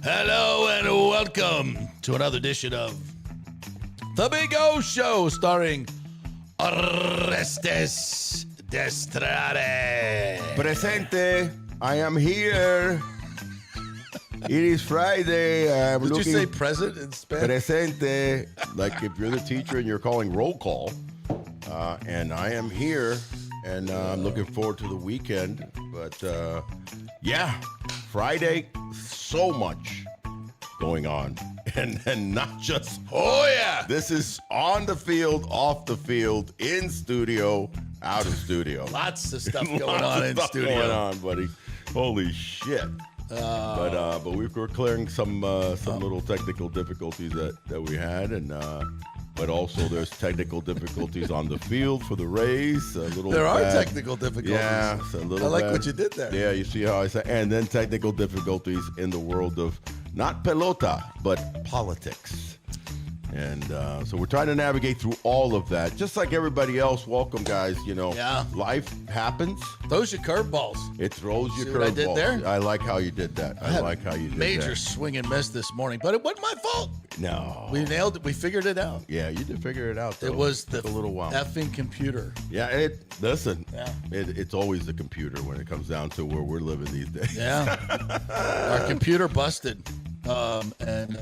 Hello and welcome to another edition of The Big O Show, starring Orestes Destrade. Presente, I am here. It is Friday. Did you say present in Spanish? Presente, like if you're the teacher and you're calling roll call. And I am here, and I'm looking forward to the weekend. But yeah, Friday, so much going on. And not just, this is on the field, off the field, in studio, out of studio. Lots of stuff going on in studio. Going on, buddy. Holy shit. But we're clearing some little technical difficulties that we had, and but also there's technical difficulties on the field for the Rays. There are technical difficulties. Yeah, a little. I like what you did there. Yeah, you see how I say, and then technical difficulties in the world of not pelota but politics. And so we're trying to navigate through all of that, just like everybody else. Welcome, guys. You know, life happens. Those are curveballs. It throws you curveballs. What I did there? I like how you did that. I like how you did major that. swing and miss this morning, but it wasn't my fault. No. We nailed it. We figured it out. Yeah, you did figure it out, though. It was took a little while. effing computer. Yeah, it's always the computer when it comes down to where we're living these days. Yeah. Our computer busted and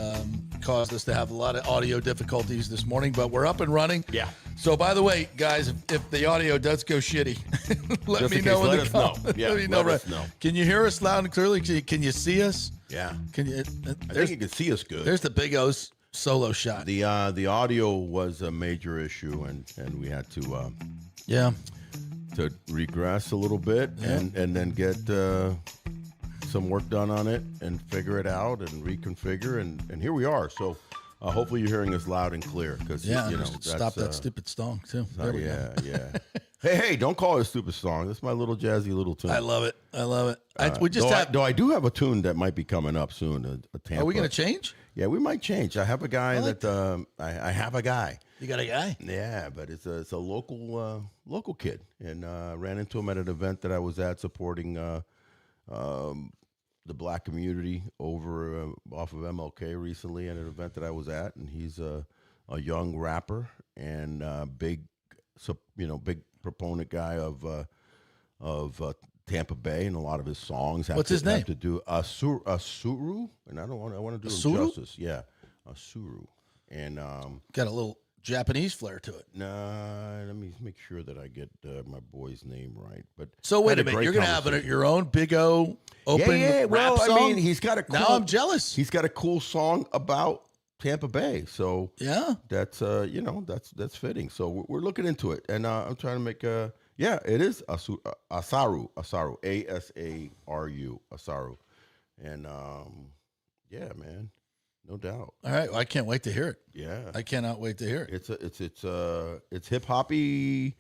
caused us to have a lot of audio difficulties this morning, but we're up and running. Yeah. So, by the way, guys, if the audio does go shitty, let me know in the comments. Yeah, let us know. Can you hear us loud and clearly? Can you see us? Yeah. Can you? I think you can see us good. There's the Big O's solo shot. The audio was a major issue, and we had to to regress a little bit and then get some work done on it and figure it out and reconfigure, and here we are. So hopefully you're hearing us loud and clear, because you know, stop that stupid song too. There we go. Hey, don't call it a stupid song. That's my little jazzy little tune. I love it. We just I do have a tune that might be coming up soon. A Tampa. Are we going to change? Yeah, we might change. I have a guy I have a guy. You got a guy? Yeah, but it's a local kid, and ran into him at an event that I was at supporting the black community over off of MLK recently, at an event that I was at, and he's a young rapper and big proponent guy of Tampa Bay, and a lot of his songs have his name? Have to do Asuru, and I want to do him justice. Yeah, Asuru, and got a little Japanese flair to it. Nah, let me make sure that I get my boy's name right. But so wait a minute, you're gonna have your own Big O open rap song? I mean, he's got a cool, now I'm jealous. He's got a cool song about Tampa Bay, so that's that's fitting. So we're looking into it, and I'm trying to make it is Asaru, Asaru, Asaru, and man. No doubt. All right, well, I can't wait to hear it. Yeah, I cannot wait to hear it. It's hip hoppy,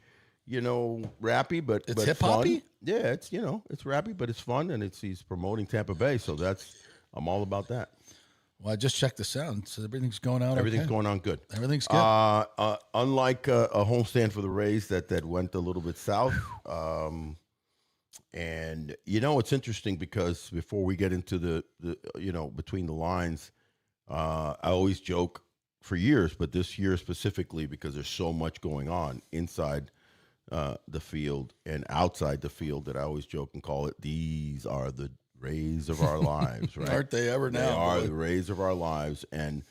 rappy, but it's hip hoppy. Yeah, it's it's rappy, but it's fun, and he's promoting Tampa Bay, so I'm all about that. Well, I just checked the sound, so everything's going out. Everything's going on good. Everything's good. Unlike a homestand for the Rays that went a little bit south. And it's interesting, because before we get into the between the lines. I always joke for years, but this year specifically, because there's so much going on inside the field and outside the field, that I always joke and call it, these are the Rays of our lives, right? Aren't they ever now? They are the Rays of our lives, and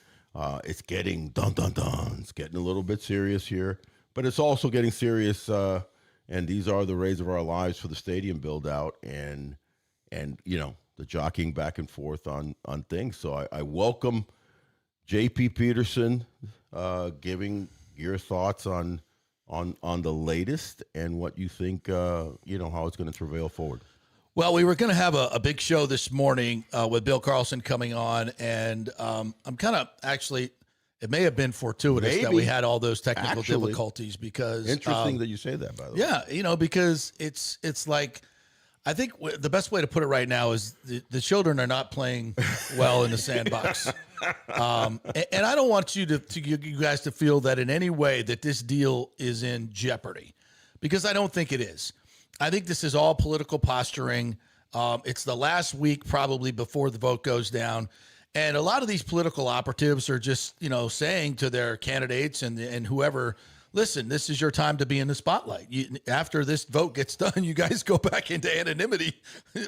it's getting it's getting a little bit serious here, but it's also getting serious, and these are the Rays of our lives for the stadium build out, and the jockeying back and forth on things. So I welcome J.P. Peterson giving your thoughts on the latest, and what you think, how it's going to travail forward. Well, we were going to have a big show this morning with Bill Carlson coming on, and I'm kind of actually, it may have been fortuitous that we had all those technical difficulties, because interesting that you say that, by the way. Yeah, because it's like, I think the best way to put it right now is the children are not playing well in the sandbox. And I don't want you guys to feel that in any way that this deal is in jeopardy, because I don't think it is. I think this is all political posturing. It's the last week probably before the vote goes down. And a lot of these political operatives are just, saying to their candidates and whoever, listen, this is your time to be in the spotlight. After this vote gets done, you guys go back into anonymity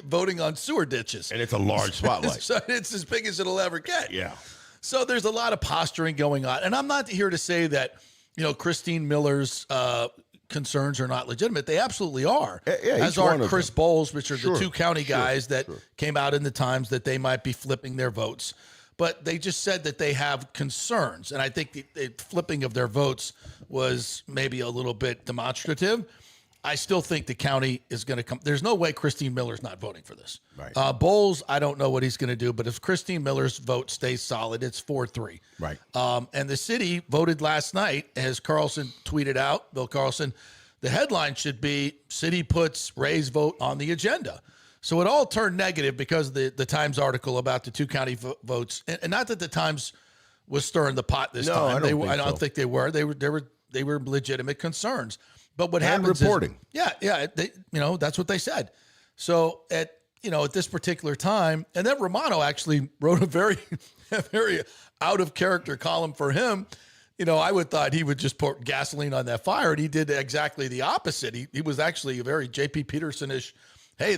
voting on sewer ditches. And it's a large spotlight. So it's as big as it'll ever get. Yeah. So there's a lot of posturing going on. And I'm not here to say that, Christine Miller's concerns are not legitimate. They absolutely are. Yeah, as are Chris Bowles, which are the two county guys that came out in the Times that they might be flipping their votes. But they just said that they have concerns. And I think the flipping of their votes was maybe a little bit demonstrative. I still think the county is going to come. There's no way Christine Miller's not voting for this. Right. Bowles, I don't know what he's going to do. But if Christine Miller's vote stays solid, it's 4-3. Right. And the city voted last night, as Carlson tweeted out, Bill Carlson, the headline should be, city puts Rays vote on the agenda. So it all turned negative because of the Times article about the two county votes, and not that the Times was stirring the pot this time. I don't think they were. They were legitimate concerns. But what happens reporting? That's what they said. So at this particular time, and then Romano actually wrote a very out of character column for him. I would thought he would just pour gasoline on that fire, and he did exactly the opposite. He was actually a very J.P. Peterson-ish. Hey,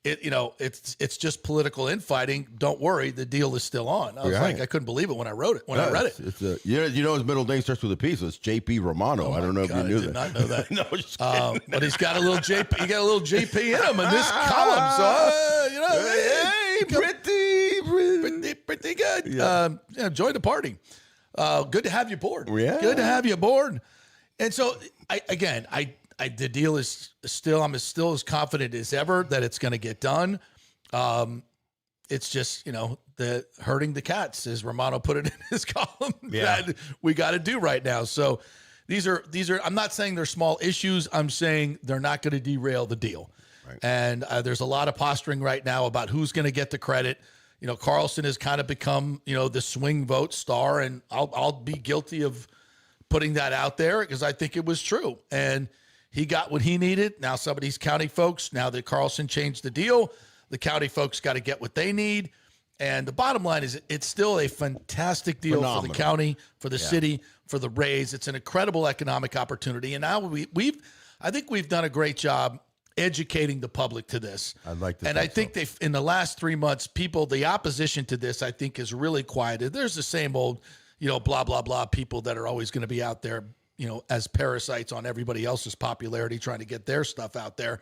it's just political infighting. Don't worry, the deal is still on. I was like, I couldn't believe it when I wrote it. I read it, it's his middle name starts with a P, so it's J.P. Romano. I don't know if you knew that. I did not know that. No, just kidding. But he's got a little JP. He got a little JP in him in this column. So pretty good. Yeah. Join the party. Good to have you aboard. Yeah. Good to have you aboard. And so the deal is still, I'm still as confident as ever that it's going to get done. It's just, the herding the cats, as Romano put it in his column, that we got to do right now. So these are, I'm not saying they're small issues. I'm saying they're not going to derail the deal. Right. And there's a lot of posturing right now about who's going to get the credit. Carlson has kind of become, the swing vote star, and I'll be guilty of putting that out there because I think it was true. And he got what he needed. Now some of these county folks, now that Carlson changed the deal, the county folks got to get what they need. And the bottom line is it's still a fantastic deal for the county, for the city, for the Rays. It's an incredible economic opportunity. And now I think we've done a great job educating the public to this. I'd like to. And I think they've, in the last 3 months, the opposition to this, I think, is really quieted. There's the same old, blah, blah, blah people that are always going to be out there, as parasites on everybody else's popularity, trying to get their stuff out there.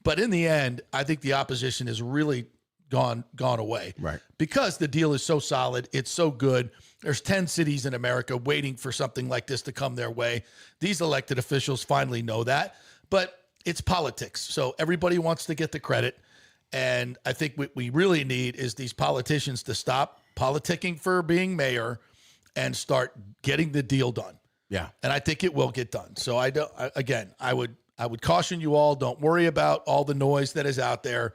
But in the end, I think the opposition has really gone away. Right. Because the deal is so solid. It's so good. There's 10 cities in America waiting for something like this to come their way. These elected officials finally know that. But it's politics. So everybody wants to get the credit. And I think what we really need is these politicians to stop politicking for being mayor and start getting the deal done. Yeah. And I think it will get done. So I would caution you all, don't worry about all the noise that is out there.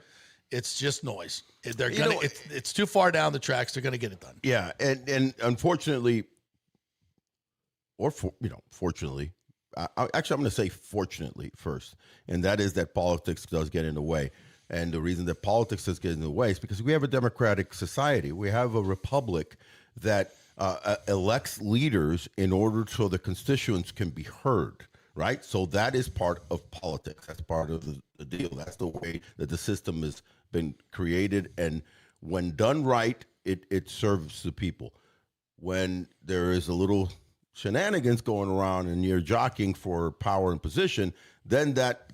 It's just noise. It's too far down the tracks. They're going to get it done. Yeah. And unfortunately, fortunately, actually, I'm going to say fortunately first, and that is that politics does get in the way. And the reason that politics does get in the way is because we have a democratic society. We have a republic that elects leaders in order so the constituents can be heard, right? So that is part of politics. That's part of the deal. That's the way that the system has been created. And when done right, it serves the people. When there is a little shenanigans going around and you're jockeying for power and position, then that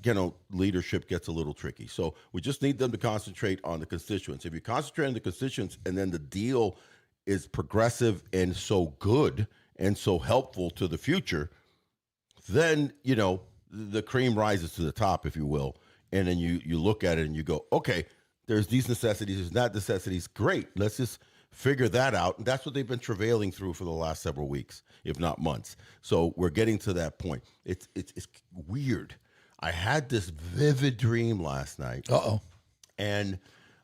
leadership gets a little tricky. So we just need them to concentrate on the constituents. If you concentrate on the constituents and then the deal is progressive and so good and so helpful to the future, then the cream rises to the top, if you will. And then you look at it and you go, okay, there's these necessities, there's not necessities. Great, let's just figure that out. And that's what they've been travailing through for the last several weeks, if not months. So we're getting to that point. It's weird. I had this vivid dream last night. Uh-oh. And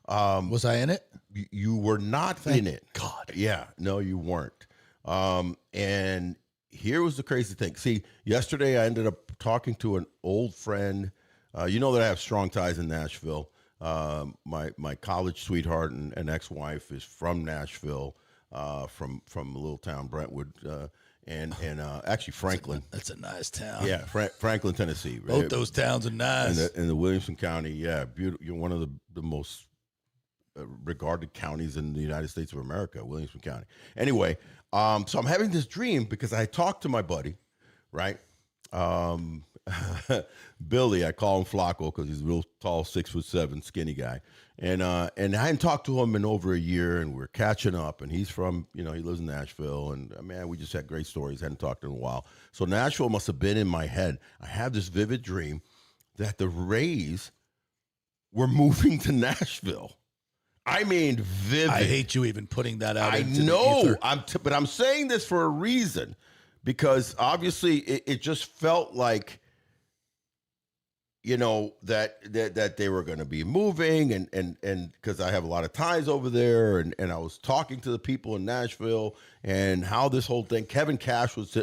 Was I in it? you were not in it. God. Yeah, no, you weren't. And here was the crazy thing. See, yesterday I ended up talking to an old friend. You know that I have strong ties in Nashville. My college sweetheart and ex-wife is from Nashville, from a little town, Brentwood, and actually Franklin. That's a nice town. Yeah, Franklin, Tennessee. Right? Both those towns are nice. In the Williamson County, yeah, beautiful. You're one of the most regarded counties in the United States of America, Williamson County. Anyway, so I'm having this dream because I talked to my buddy, right? Billy, I call him Flacco because he's a real tall, 6'7", skinny guy. And I hadn't talked to him in over a year, and we're catching up. And he's from, he lives in Nashville, and man, we just had great stories. Hadn't talked to him in a while. So Nashville must have been in my head. I have this vivid dream that the Rays were moving to Nashville. I mean, vivid. I hate you even putting that out. I know. But I'm saying this for a reason, because obviously it just felt like, that they were going to be moving, and because I have a lot of ties over there, and I was talking to the people in Nashville and how this whole thing. Kevin Cash was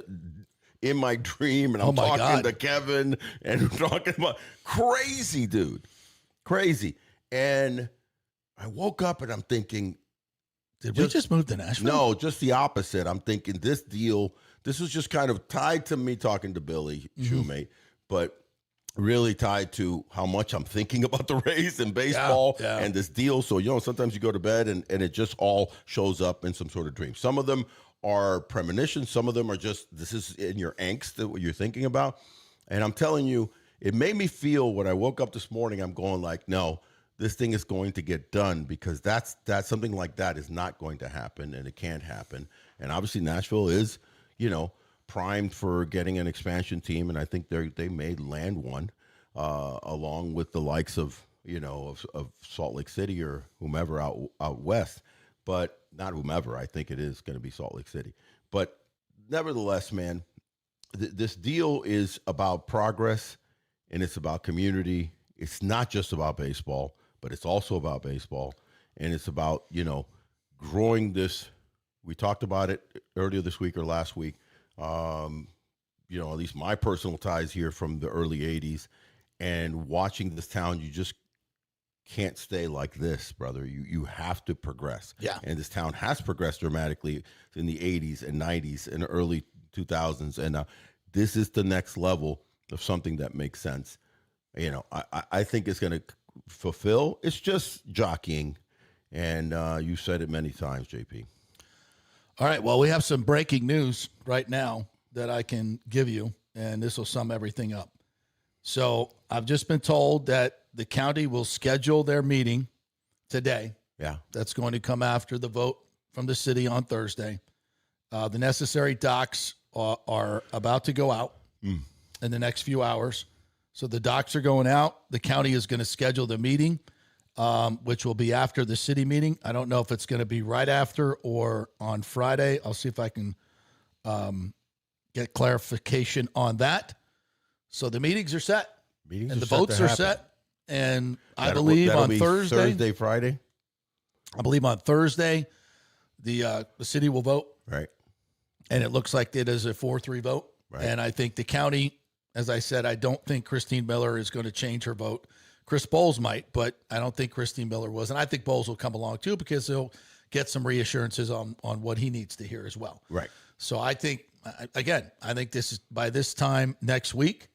in my dream, and I'm talking to Kevin and talking about crazy, dude, crazy, and I woke up and I'm thinking, did we just move to Nashville? No, just the opposite. I'm thinking this was just kind of tied to me talking to Billy, Shoemate, but really tied to how much I'm thinking about the Rays and baseball and this deal. So, sometimes you go to bed and it just all shows up in some sort of dream. Some of them are premonitions. Some of them are just, this is in your angst, what you're thinking about. And I'm telling you, it made me feel when I woke up this morning, I'm going like, no, this thing is going to get done, because that's something like that is not going to happen, and it can't happen. And obviously Nashville is, primed for getting an expansion team, and I think they may land one, along with the likes of of Salt Lake City or whomever out west, but not whomever. I think it is going to be Salt Lake City. But nevertheless, man, this deal is about progress, and it's about community. It's not just about baseball, but it's also about baseball, and it's about growing this. We talked about it earlier this week or last week. At least my personal ties here from the early 80s, and watching this town, you just can't stay like this, brother. You have to progress. Yeah. And this town has progressed dramatically in the 80s and 90s and early 2000s. And this is the next level of something that makes sense. I think it's going to fulfill. It's just jockeying. And you said it many times, JP. All right, well, we have some breaking news right now that I can give you, and this will sum everything up. So I've just been told that the county will schedule their meeting today. Yeah. That's going to come after the vote from the city on Thursday. The necessary docs are about to go out in the next few hours. So the docs are going out. The county is going to schedule the meeting, which will be after the city meeting. I don't know if it's going to be right after or on Friday. I'll see if I can get clarification on that. So the meetings are set, and the votes are set. And I believe on Thursday, Friday. I believe on Thursday, the city will vote. Right. And it looks like it is a 4-3 vote. Right. And I think the county, as I said, I don't think Christine Miller is going to change her vote. Chris Bowles might, but I don't think Christine Miller was. And I think Bowles will come along too, because he'll get some reassurances on what he needs to hear as well. Right. So I think, again, this is by this time next week.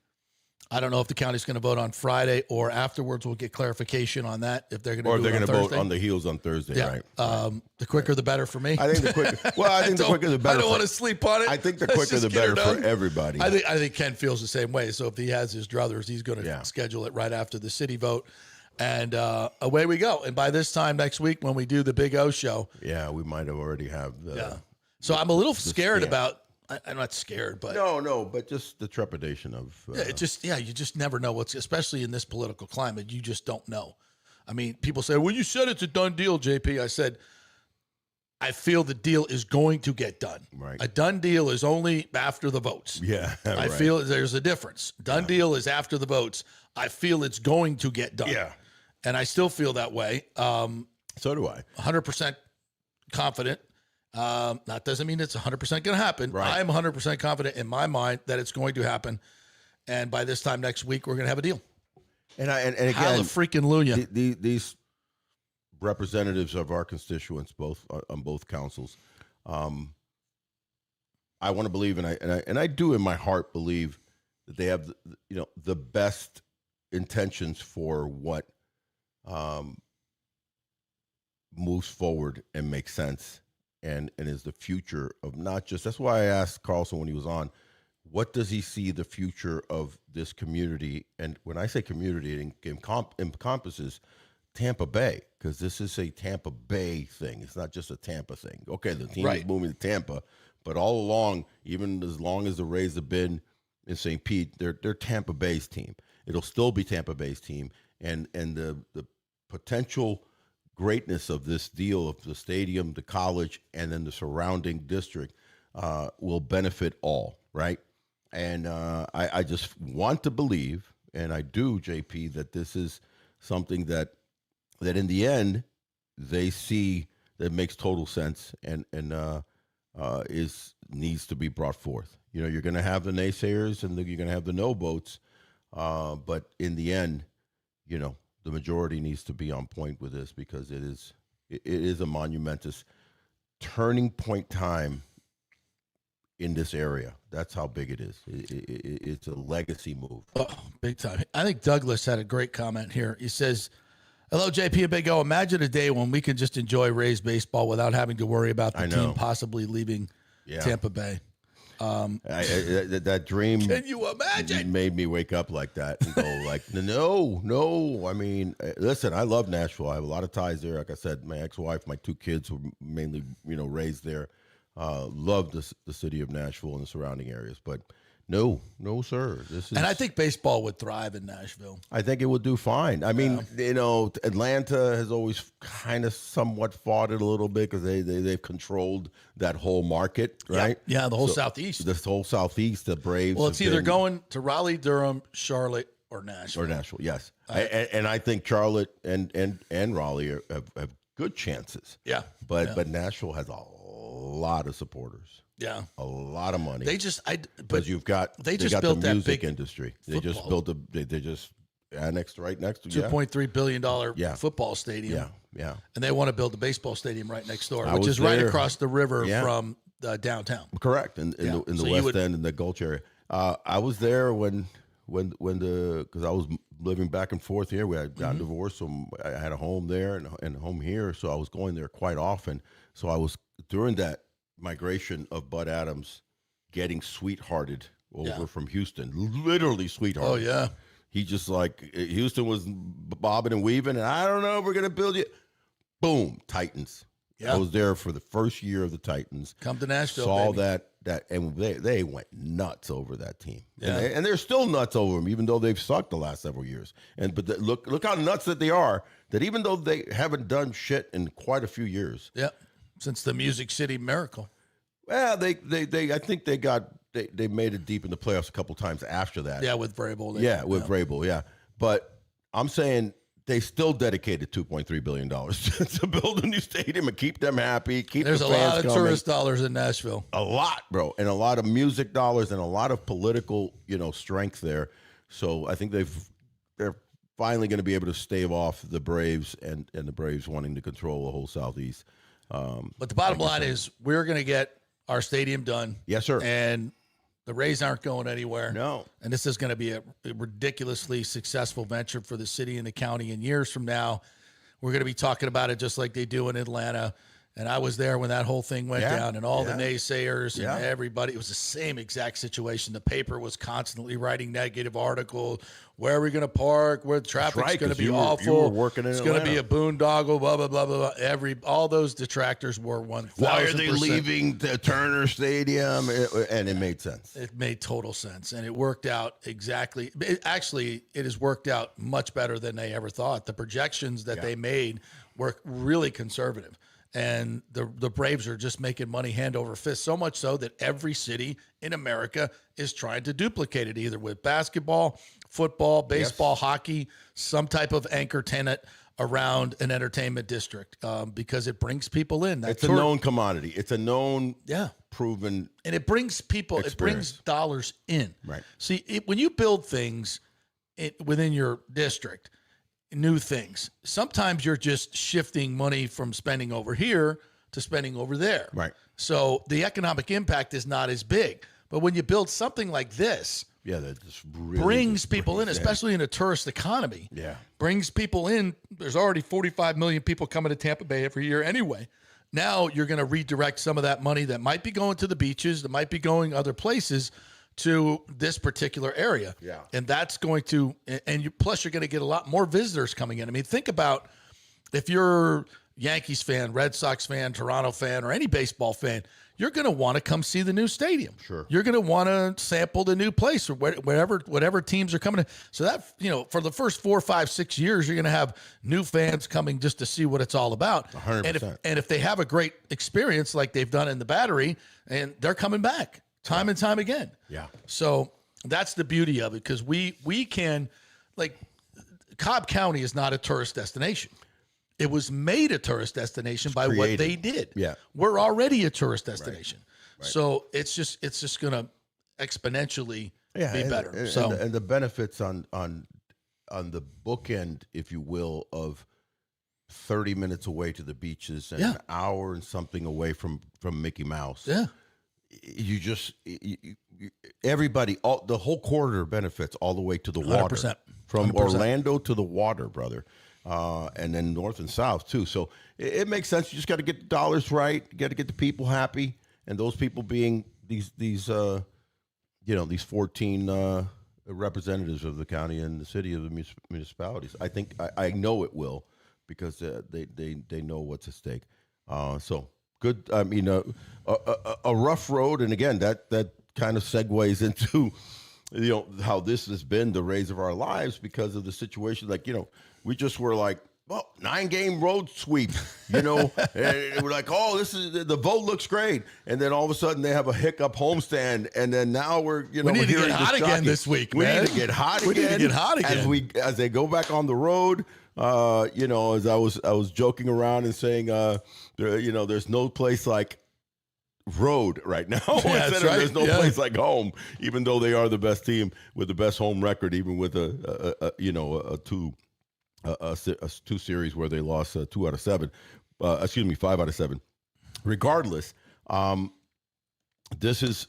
I don't know if the county's going to vote on Friday or afterwards. We'll get clarification on that if they're going to. Or they're going to vote on the heels on Thursday, right? The quicker the better for me. I think the quicker. Well, I think the quicker the better. I don't want to sleep on it. I think the quicker the better for everybody. I think Ken feels the same way. So if he has his druthers, he's going to schedule it right after the city vote, and away we go. And by this time next week, when we do the Big O show, we might have already have the. Yeah. So I'm a little scared about. I'm not scared, but but just the trepidation of you just never know what's, especially in this political climate, you just don't know. I mean, people say, well, you said it's a done deal, JP. I said, I feel the deal is going to get done. Right. A done deal is only after the votes. Yeah. I feel there's a difference. Done deal is after the votes. I feel it's going to get done. Yeah. And I still feel that way. So do I. 100% confident. That doesn't mean it's 100% going to happen. Right. I'm 100% confident in my mind that it's going to happen. And by this time next week, we're going to have a deal. And again, hallelujah. These representatives of our constituents, both on both councils, I want to believe, and I do in my heart believe that they have the best intentions for what moves forward and makes sense and is the future of not just. That's why I asked Carlson when he was on, what does he see the future of this community? And when I say community, it encompasses Tampa Bay, because this is a Tampa Bay thing. It's not just a Tampa thing. Okay, the team is moving to Tampa, but all along, even as long as the Rays have been in St. Pete, they're Tampa Bay's team. It'll still be Tampa Bay's team, and the potential greatness of this deal of the stadium, the college, and then the surrounding district will benefit all, right? And I just want to believe, and I do, JP, that this is something that in the end they see that makes total sense and needs to be brought forth. You're going to have the naysayers and you're going to have the no votes, but in the end, the majority needs to be on point with this, because it is a monumentous turning point time in this area. That's how big it is. It's a legacy move. Oh, big time. I think Douglas had a great comment here. He says, hello, JP and Big O. Imagine a day when we can just enjoy Rays baseball without having to worry about the team possibly leaving Tampa Bay. That dream. Can you imagine? Made me wake up like that and go like, no. I mean, listen, I love Nashville. I have a lot of ties there. Like I said, my ex-wife, my two kids were mainly, raised there. Love the city of Nashville and the surrounding areas, but no, sir. And I think baseball would thrive in Nashville. I think it would do fine. I mean, Atlanta has always kind of somewhat fought it a little bit because they've controlled that whole market, right? Yeah, the whole Southeast. The whole Southeast, the Braves. Well, it's either going to Raleigh, Durham, Charlotte, or Nashville. Yes. And I think Charlotte and Raleigh have good chances. Yeah. But Nashville has a lot of supporters. Yeah, a lot of money. They just built the music big industry. Football. They just annexed right next to $2.3 billion football stadium. Yeah. And they want to build a baseball stadium right next door, which is right across the river from downtown. Correct, in the West End and the Gulch area. I was there when because I was living back and forth here. We had gotten divorced, so I had a home there and a home here, so I was going there quite often. So I was during that migration of Bud Adams getting sweethearted over from Houston, literally sweethearted. Oh yeah, he just like Houston was bobbing and weaving, and I don't know, we're gonna build you. Boom, Titans. I was there for the first year of the Titans. Come to Nashville. Saw baby. that, and they went nuts over that team. Yeah. And they're still nuts over them, even though they've sucked the last several years. Look how nuts that they are. That even though they haven't done shit in quite a few years. Yeah. Since the Music City Miracle. Well, I think they made it deep in the playoffs a couple times after that. Yeah, with Vrabel. Vrabel, yeah. But I'm saying they still dedicated $2.3 billion to build a new stadium and keep them happy, There's the a fans lot of tourist dollars in Nashville. A lot, bro, and a lot of music dollars and a lot of political, strength there. So I think they're finally going to be able to stave off the Braves and the Braves wanting to control the whole Southeast. But the bottom line is we're going to get our stadium done. Yes, sir. And the Rays aren't going anywhere. No. And this is going to be a ridiculously successful venture for the city and the county. And years from now, we're going to be talking about it just like they do in Atlanta. And I was there when that whole thing went down, and all the naysayers and everybody. It was the same exact situation. The paper was constantly writing negative articles. Where are we going to park? Where the traffic's going to be awful. You were working in It's Atlanta. going to be a boondoggle. Blah blah blah blah blah. All those detractors were 1,000%. Why are they leaving the Turner Stadium? And it made sense. It made total sense, and it worked out exactly. It has worked out much better than they ever thought. The projections that they made were really conservative. And the Braves are just making money hand over fist, so much so that every city in America is trying to duplicate it, either with basketball, football, baseball, hockey, some type of anchor tenant around an entertainment district, because it brings people in. It's a known commodity. It's a known, proven, and it brings people, experience. It brings dollars in. Right. See, when you build things within your district, new things, sometimes you're just shifting money from spending over here to spending over there. Right. So the economic impact is not as big. But when you build something like this, that just really brings people in, especially in a tourist economy. Yeah. Brings people in. There's already 45 million people coming to Tampa Bay every year anyway. Now you're going to redirect some of that money that might be going to the beaches, that might be going other places, to this particular area. Yeah. And that's going to, plus you're going to get a lot more visitors coming in. I mean, think about if you're Yankees fan, Red Sox fan, Toronto fan, or any baseball fan, you're going to want to come see the new stadium. Sure. You're going to want to sample the new place, or whatever teams are coming in. So that, for the first 4, 5, 6 years, you're going to have new fans coming just to see what it's all about. 100%. And if they have a great experience like they've done in the Battery, and they're coming back time and time again. Yeah. So that's the beauty of it, because we can, like, Cobb County is not a tourist destination. It was made a tourist destination by what they did. Yeah. We're already a tourist destination. Right. So it's just going to exponentially be better. And the benefits on the bookend, if you will, of 30 minutes away to the beaches and an hour and something away from Mickey Mouse. Yeah. Everybody, the whole corridor benefits all the way to the water. 100%. From Orlando to the water, brother. And then north and south too. So it makes sense. You just got to get the dollars right. You got to get the people happy, and those people being these 14 representatives of the county and the city of the municipalities. I think I know it will, because they know what's at stake. So good. I mean, a rough road, and again that kind of segues into how this has been the Rays of our lives because of the situation. Like, we just were like, well, 9-game road sweep, and we're like, oh, the vote looks great. And then all of a sudden they have a hiccup homestand. And then now we need to get hot again this week, we man. need to get hot again. As they go back on the road, as I was joking around and saying, there's no place like road right now. There's no place like home, even though they are the best team with the best home record, even with a two series where they lost 2 out of 7, 5 out of 7. Regardless, this is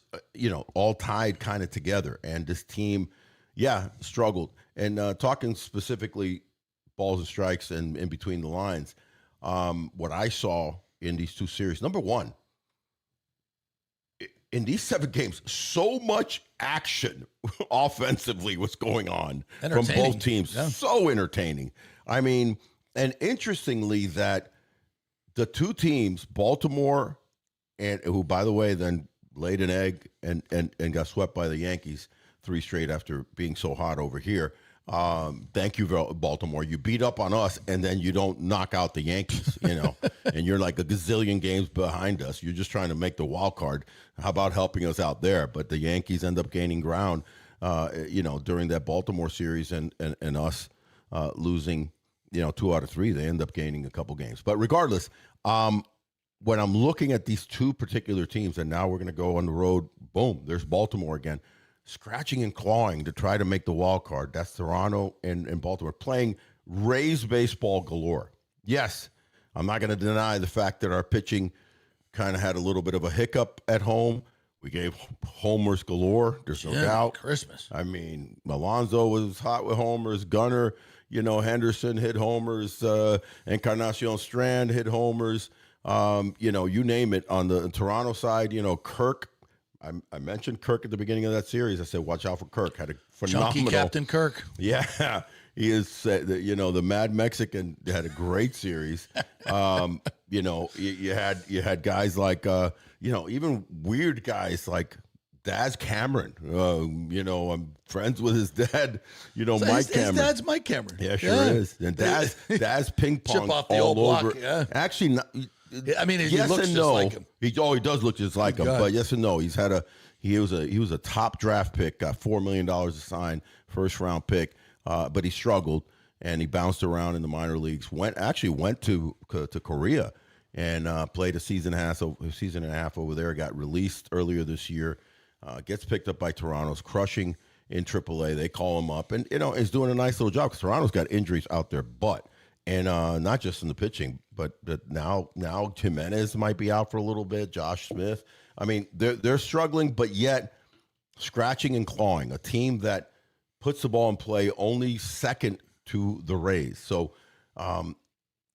all tied kind of together, and this team, struggled. And talking specifically balls and strikes and in between the lines, what I saw in these 2 series, number one, in these 7 games, so much action offensively was going on from both teams. Yeah. So entertaining. I mean, and interestingly, that the 2 teams, Baltimore, and who, by the way, then laid an egg and got swept by the Yankees 3 straight after being so hot over here. Thank you, Baltimore. You beat up on us, and then you don't knock out the Yankees, and you're like a gazillion games behind us. You're just trying to make the wild card. How about helping us out there? But the Yankees end up gaining ground, during that Baltimore series, and us losing, 2 out of 3. They end up gaining a couple games. But regardless, when I'm looking at these 2 particular teams, and now we're going to go on the road, boom, there's Baltimore again. Scratching and clawing to try to make the wild card. That's Toronto and Baltimore playing Rays baseball galore. Yes, I'm not going to deny the fact that our pitching kind of had a little bit of a hiccup at home. We gave homers galore. There's no doubt. Christmas. I mean, Alonso was hot with homers. Gunnar, Henderson hit homers. Encarnacion Strand hit homers. You name it. On the Toronto side, Kirk. I mentioned Kirk at the beginning of that series. I said, watch out for Kirk. Had a phenomenal. Chunky Captain Kirk. Yeah, he is, the Mad Mexican had a great series. You had guys like, even weird guys like Daz Cameron. I'm friends with his dad, Mike Cameron. His dad's Mike Cameron. Yeah, sure is. And Daz ping pong Chip off the all old over. block, yeah. Actually, not. I mean, he yes looks and just no. like him. He does look just like him, God. but yes and no. He's had He was a top draft pick, got $4 million to sign, first round pick, but he struggled and he bounced around in the minor leagues. Went to Korea and played a season and a half over there. Got released earlier this year. Gets picked up by Toronto's crushing in AAA. They call him up and is doing a nice little job because Toronto's got injuries out their butt. And not just in the pitching, but now Jimenez might be out for a little bit. Josh Smith. I mean, they're struggling, but yet scratching and clawing. A team that puts the ball in play only second to the Rays. So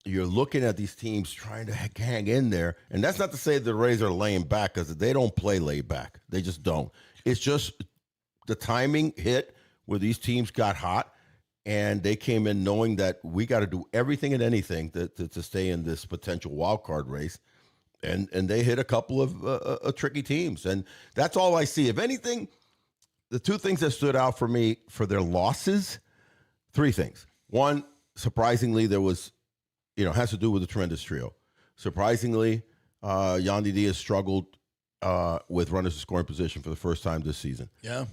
you're looking at these teams trying to hang in there. And that's not to say the Rays are laying back, because they don't play laid back. They just don't. It's just the timing hit where these teams got hot. And they came in knowing that we got to do everything and anything to stay in this potential wild card race. And they hit a couple of tricky teams. And that's all I see. If anything, the two things that stood out for me for their losses, three things. One, surprisingly, there was, has to do with the tremendous trio. Surprisingly, Yandy Diaz struggled with runners in scoring position for the first time this season. Yeah.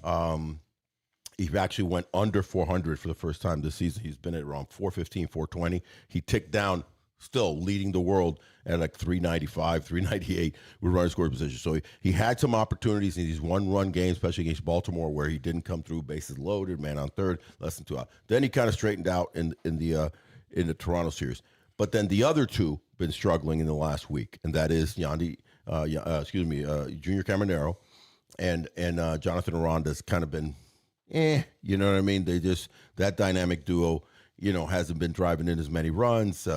He actually went under 400 for the first time this season. He's been at around 415, 420. He ticked down, still leading the world at like 395, 398 with runner scoring position. So he had some opportunities in these one-run games, especially against Baltimore, where he didn't come through, bases loaded, man on third, less than 2 out. Then he kind of straightened out in the Toronto series. But then the other two been struggling in the last week, and that is Junior Caminero and Jonathan Aranda's kind of been. You know what I mean? They just, that dynamic duo, hasn't been driving in as many runs.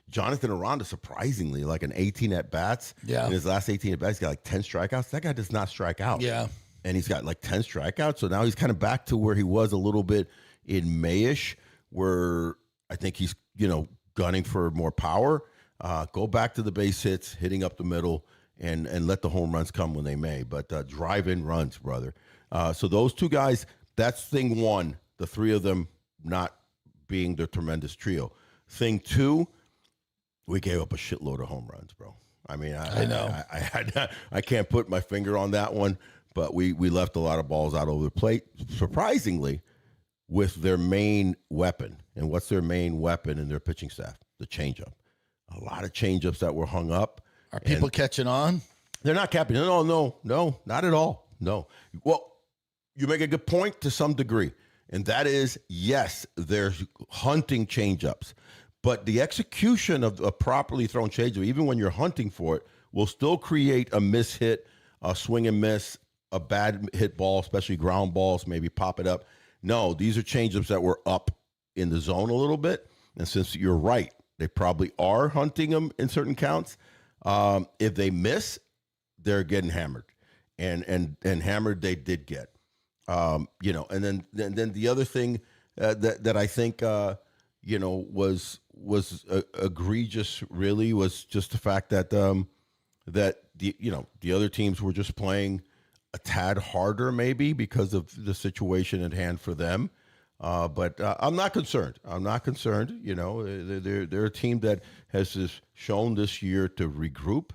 Jonathan Aranda, surprisingly, like an 18 at bats. Yeah. In his last 18 at bats, he's got like 10 strikeouts. That guy does not strike out. Yeah. And he's got like 10 strikeouts. So now he's kind of back to where he was a little bit in Mayish, where I think he's, gunning for more power. Go back to the base hits, hitting up the middle, and let the home runs come when they may. But drive-in runs, brother. So those two guys, that's thing one, the three of them not being the tremendous trio. Thing two, we gave up a shitload of home runs, bro. I mean, I know. I can't put my finger on that one, but we left a lot of balls out over the plate, surprisingly, with their main weapon. And what's their main weapon in their pitching staff? The changeup. A lot of changeups that were hung up. Are people catching on? They're not capping. No, not at all. No. Well, you make a good point to some degree, and that is, yes, there's hunting changeups, but the execution of a properly thrown changeup, even when you're hunting for it, will still create a mishit, a swing and miss, a bad hit ball, especially ground balls, maybe pop it up. No, these are changeups that were up in the zone a little bit, and since you're right, they probably are hunting them in certain counts. If they miss, they're getting hammered, and hammered they did get. And then the other thing that I think was egregious really was just the fact that that the other teams were just playing a tad harder, maybe because of the situation at hand for them. But I'm not concerned. They're a team that has shown this year to regroup,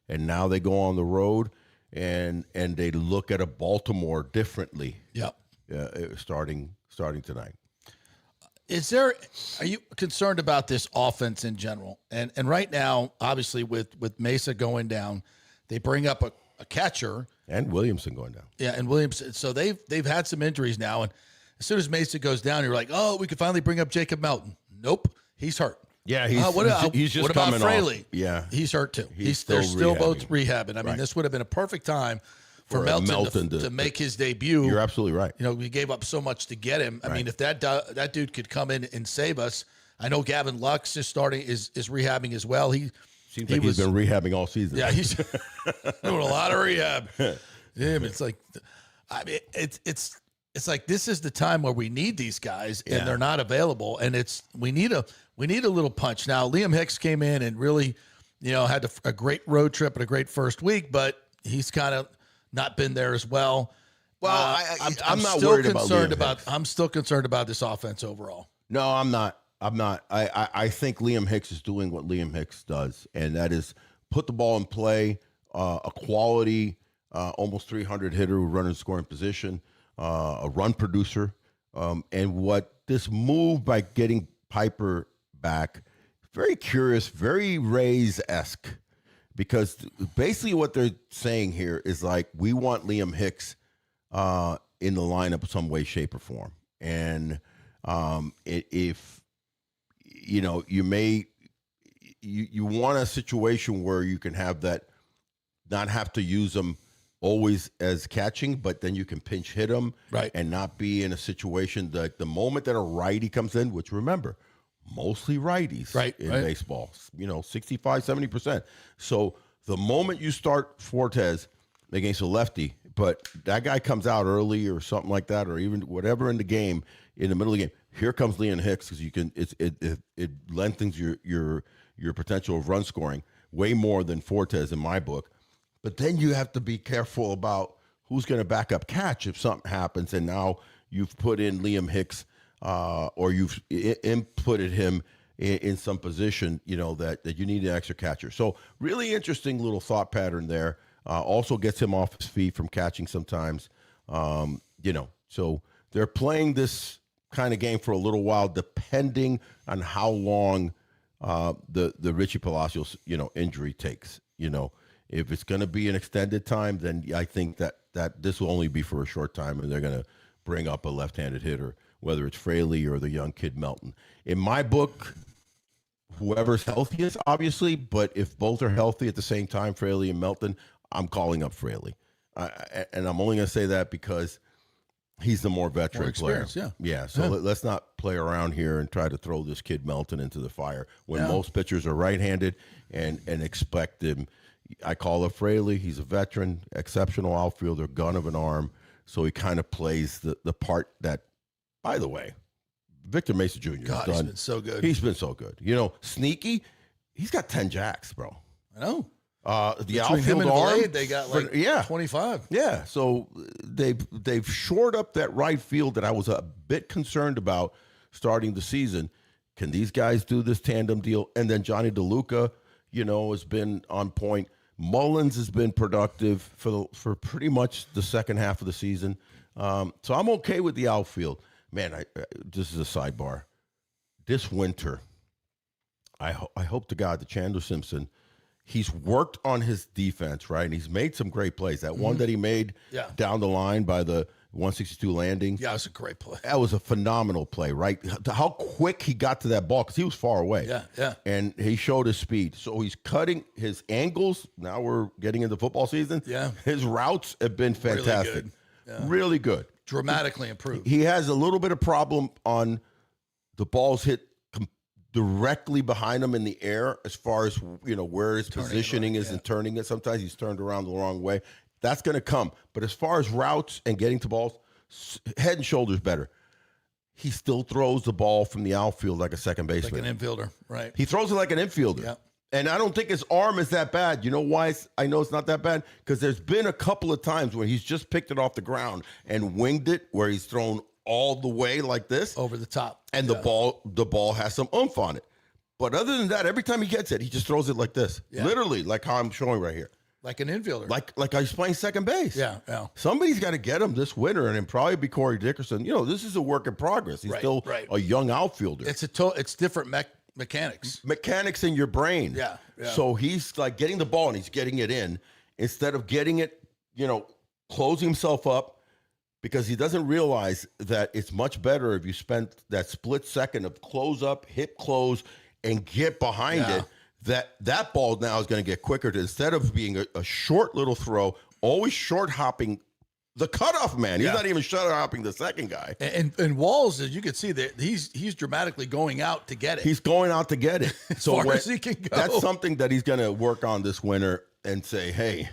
and now they go on the road and they look at a Baltimore differently. Yep. Starting tonight. Are you concerned about this offense in general? And right now, obviously with Mesa going down, they bring up a catcher. And Williamson going down. Yeah, and Williamson. So they've had some injuries now, and as soon as Mesa goes down, you're like, oh, we could finally bring up Jacob Melton. Nope, he's hurt. Yeah, he's just what about coming Fraley? off. Yeah, he's hurt too. They're still rehabbing. Both rehabbing. I mean, this would have been a perfect time for Melton to make his debut. You're absolutely right. We gave up so much to get him. I mean, if that dude could come in and save us, I know Gavin Lux is rehabbing as well. Seems like he's been rehabbing all season. Yeah, he's doing a lot of rehab. It's like, I mean, it's like this is the time where we need these guys and they're not available, and we need a little punch. Now, Liam Hicks came in and really, had a great road trip and a great first week, but he's kind of not been there as well. Well, I'm not worried about Liam Hicks. I'm still concerned about this offense overall. No, I'm not. I think Liam Hicks is doing what Liam Hicks does, and that is put the ball in play, a quality almost 300 hitter who run in scoring position, a run producer. And what this move by getting Piper back, very curious, very Rays-esque, because basically what they're saying here is like, we want Liam Hicks in the lineup some way, shape, or form. And if, you know, you want a situation where you can have that, not have to use them always as catching, but then you can pinch hit them, right, and not be in a situation that the moment that a righty comes in, which remember, mostly righties in baseball, you know, 65, 70%. So the moment you start Fortes against a lefty, but that guy comes out early or something like that, or even whatever in the game, in the middle of the game, here comes Liam Hicks, because you can, it lengthens your potential of run scoring way more than Fortes in my book. But then you have to be careful about who's going to back up catch if something happens, and now you've put in Liam Hicks, or you've inputted him in some position, you know, that you need an extra catcher. So really interesting little thought pattern there. Also gets him off his feet from catching sometimes. You know, so they're playing this kind of game for a little while, depending on how long the Richie Palacios, you know, injury takes. You know, if it's going to be an extended time, then I think that this will only be for a short time, and they're going to bring up a left-handed hitter, whether it's Fraley or the young kid Melton. In my book, whoever's healthiest, obviously, but if both are healthy at the same time, Fraley and Melton, I'm calling up Fraley. And I'm only going to say that because he's the more veteran player. Yeah. So let's not play around here and try to throw this kid Melton into the fire when most pitchers are right-handed and expect him. I call up Fraley. He's a veteran, exceptional outfielder, gun of an arm. So he kind of plays the part that, by the way, Victor Mesa Jr. God, he's been so good. He's been so good. You know, sneaky, he's got 10 jacks, bro. I know. The Between outfield him and arm, Blade, they got like 25. Yeah, so they've shored up that right field that I was a bit concerned about starting the season. Can these guys do this tandem deal? And then Johnny DeLuca, you know, has been on point. Mullins has been productive for pretty much the second half of the season. So I'm okay with the outfield. Man, this is a sidebar. This winter, I hope to God that Chandler Simpson, he's worked on his defense, right? And he's made some great plays. That one that he made down the line by the 162 landing. Yeah, it was a great play. That was a phenomenal play, right? How quick he got to that ball, because he was far away. Yeah. And he showed his speed. So he's cutting his angles. Now we're getting into football season. Yeah. His routes have been fantastic. Really good. Dramatically improved. He has a little bit of problem on the balls hit directly behind him in the air, as far as, you know, where his positioning is and turning it. Sometimes he's turned around the wrong way. That's going to come. But as far as routes and getting to balls, head and shoulders better. He still throws the ball from the outfield like a second baseman. Like an infielder, right? He throws it like an infielder. Yeah. And I don't think his arm is that bad. You know why I know it's not that bad? Because there's been a couple of times where he's just picked it off the ground and winged it, where he's thrown all the way like this. Over the top. And the ball has some oomph on it. But other than that, every time he gets it, he just throws it like this. Yeah. Literally, like how I'm showing right here. Like an infielder. Like he's playing second base. Yeah. Somebody's got to get him this winter, and it'd probably be Corey Dickerson. You know, this is a work in progress. He's still a young outfielder. It's different mechanics. Mechanics in your brain. Yeah. So he's like getting the ball and he's getting it in instead of getting it, you know, closing himself up, because he doesn't realize that it's much better if you spend that split second of close up, hip close, and get behind it. That ball now is going to get quicker instead of being a short little throw, always short hopping the cutoff man. He's not even short hopping the second guy. And Walls, as you can see, that he's dramatically going out to get it. He's going out to get it. So far as he can go. That's something that he's going to work on this winter and say, hey,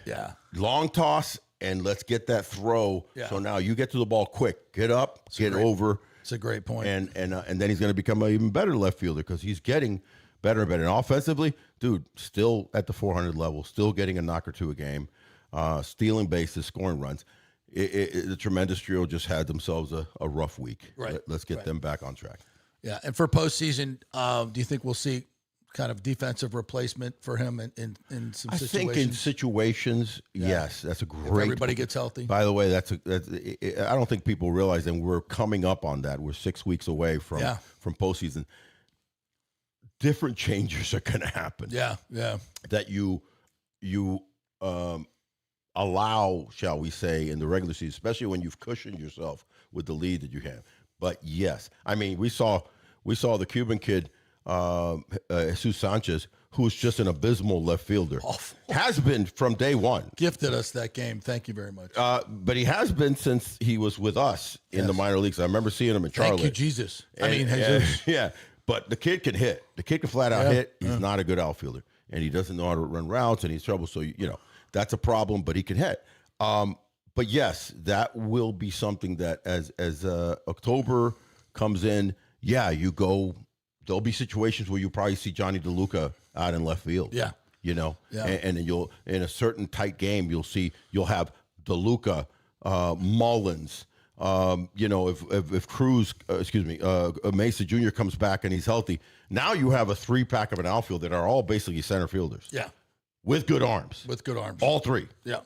long toss, and let's get that throw. So now you get to the ball quick. Get up, get over. It's a great point. And then he's going to become an even better left fielder, because he's getting better and better. And offensively, dude, still at the 400 level, still getting a knock or two a game, stealing bases, scoring runs. The tremendous trio just had themselves a rough week. Right. Let's get them back on track. Yeah, and for postseason, do you think we'll see kind of defensive replacement for him in some I situations? think in situations, yes, that's a If great. everybody gets healthy. By the way, that's I don't think people realize that we're coming up on that. We're 6 weeks away from postseason. Different changes are going to happen. Yeah. That you allow, shall we say, in the regular season, especially when you've cushioned yourself with the lead that you have. But yes, I mean, we saw the Cuban kid, Jesus Sanchez, who's just an abysmal left fielder. Awful. Has been from day one. Gifted us that game. Thank you very much. But he has been since he was with us in the minor leagues. I remember seeing him in Charlotte. Thank you, Jesus. Jesus. Yeah, but the kid can hit. The kid can flat out hit. He's not a good outfielder, and he doesn't know how to run routes, and he's trouble. So, that's a problem, but he can hit. But yes, that will be something that as October comes in, you go. There'll be situations where you probably see Johnny DeLuca out in left field. Yeah. And then you'll, in a certain tight game, you'll have DeLuca, Mullins. If Cruz, Mesa Jr. comes back and he's healthy, now you have a 3-pack of an outfield that are all basically center fielders. Yeah. With good arms. All three. Yeah.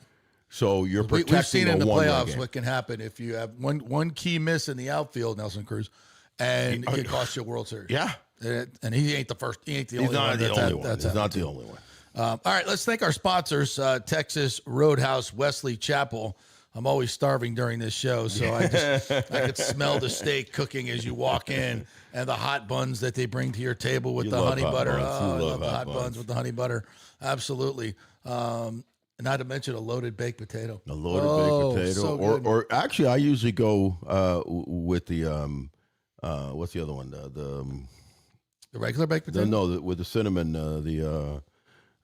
So you're protecting We've seen in the playoffs game. what can happen if you have one key miss in the outfield, Nelson Cruz, and it can cost you a World Series. Yeah. And he ain't the first. He ain't the only one. He's not the only one. All right, let's thank our sponsors, Texas Roadhouse, Wesley Chapel. I'm always starving during this show, so I could smell the steak cooking as you walk in, and the hot buns that they bring to your table with the honey butter. Oh, I love the hot buns with the honey butter. Absolutely. Not to mention a loaded baked potato. A loaded baked potato, so or actually, I usually go with the what's the other one? The regular baked potato. No, with the cinnamon.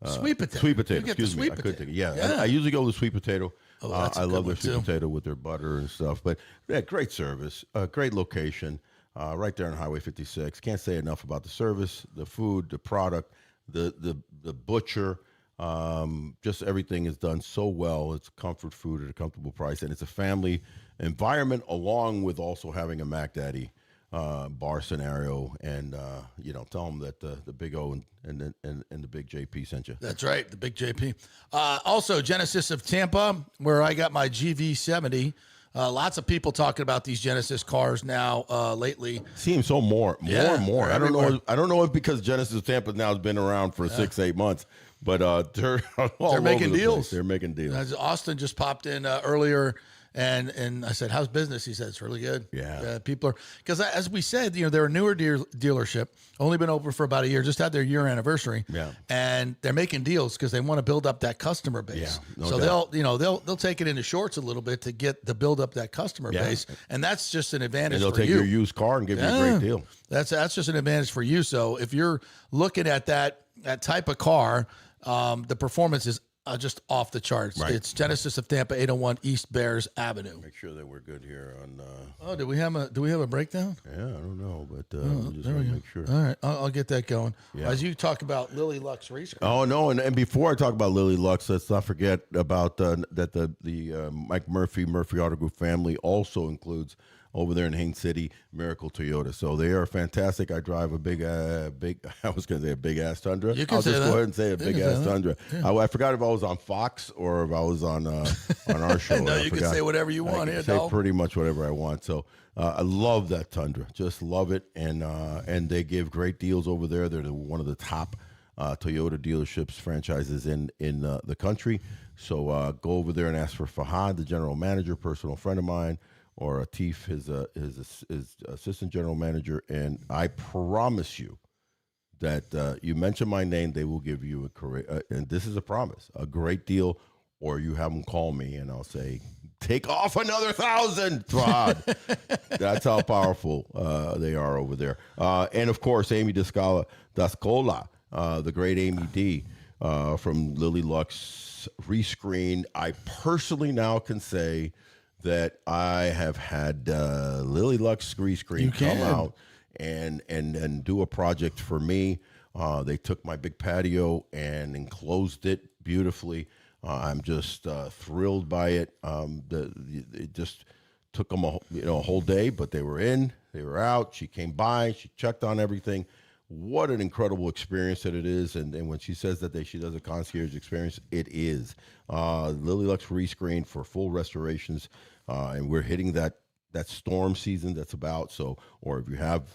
Sweet potato. Sweet potato. Excuse me. I could take it. Yeah. I usually go with sweet potato. I love their sweet potato with their butter and stuff. But great service, great location, right there on Highway 56. Can't say enough about the service, the food, the product, the butcher. Just everything is done so well. It's comfort food at a comfortable price, and it's a family environment, along with also having a Mac Daddy bar scenario. And tell them that the Big O and the Big JP sent you. That's right, the Big JP. Also, Genesis of Tampa, where I got my GV70. Lots of people talking about these Genesis cars now lately. Seems so more and more. I don't know if because Genesis of Tampa now has been around for 6-8 months, but they're making deals. They're making deals. Austin just popped in earlier. And I said, how's business? He said, it's really good. Yeah. People are, because as we said, they're a newer dealership, only been open for about a year, just had their year anniversary. Yeah. And they're making deals because they want to build up that customer base. Yeah, no so doubt. they'll take it into shorts a little bit to build up that customer base. And that's just an advantage and they'll for take you. your used car and give you a great deal. That's just an advantage for you. So if you're looking at that type of car, the performance is just off the charts. Right. It's Genesis of Tampa, 801 East Bears Avenue. Make sure that we're good here on. Do we have a breakdown? Yeah, I don't know, but just want to make sure. All right, I'll get that going. Yeah. As you talk about Lily Lux Rescreen. Oh no, and before I talk about Lily Lux, let's not forget about that the Mike Murphy Auto Group family also includes over there in Haines City, Miracle Toyota. So they are fantastic. I drive a big, I was going to say a big ass Tundra. You can I'll say just that. go ahead and say a big ass Tundra. Yeah. I forgot if I was on Fox or if I was on our show. No, you can say whatever you want. I can say pretty much whatever I want. So I love that Tundra. Just love it. And they give great deals over there. They're one of the top Toyota dealerships franchises in the country. So go over there and ask for Fahad, the general manager, personal friend of mine, or Atif, his assistant general manager, and I promise you that you mention my name, they will give you and this is a promise, a great deal, or you have them call me and I'll say, take off another 1,000, Fahad. That's how powerful they are over there. And of course, Amy Dascola, the great Amy D from Lily Lux Rescreen. I personally now can say that I have had Lily Lux Rescreen come out and do a project for me. They took my big patio and enclosed it beautifully. I'm just thrilled by it. It just took them a whole day, but they were in, they were out. She came by, she checked on everything. what an incredible experience that it is. And when she says that she does a concierge experience, it is. Lily Lux rescreen for full restorations, and we're hitting that storm season that's about. So, or if you have,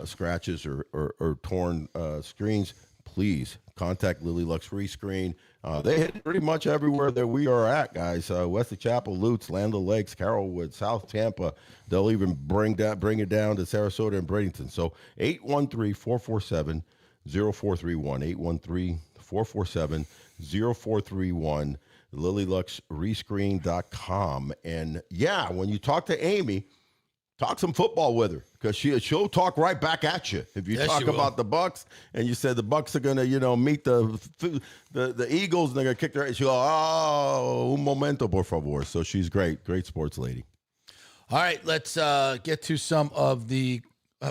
scratches or torn screens, please contact Lily Lux Rescreen. They hit pretty much everywhere that we are at, guys. Wesley Chapel, Lutz, Land O' Lakes, Carrollwood, South Tampa. They'll even bring it down to Sarasota and Bradenton. So 813-447-0431, 813-447-0431, LilyLuxRescreen.com. And yeah, when you talk to Amy, talk some football with her, because she'll talk right back at you. If you talk about the Bucks and you said the Bucks are gonna, meet the Eagles and they're gonna kick their ass, she'll go, oh, un momento, por favor. So she's great sports lady. All right, let's get to some of the.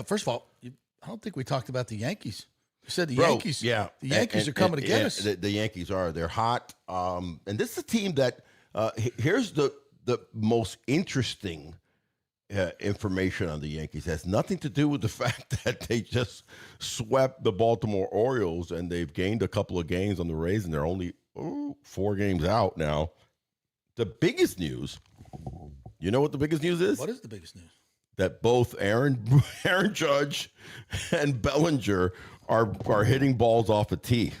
First of all, I don't think we talked about the Yankees. You said the Yankees. Yeah, the Yankees are coming to get us. The Yankees are. They're hot. And this is a team that. Here's the most interesting information on the Yankees. It has nothing to do with the fact that they just swept the Baltimore Orioles and they've gained a couple of games on the Rays, and they're only 4 games out now. The biggest news, you know what the biggest news is? What is the biggest news? That both Aaron Judge and Bellinger are hitting balls off a tee.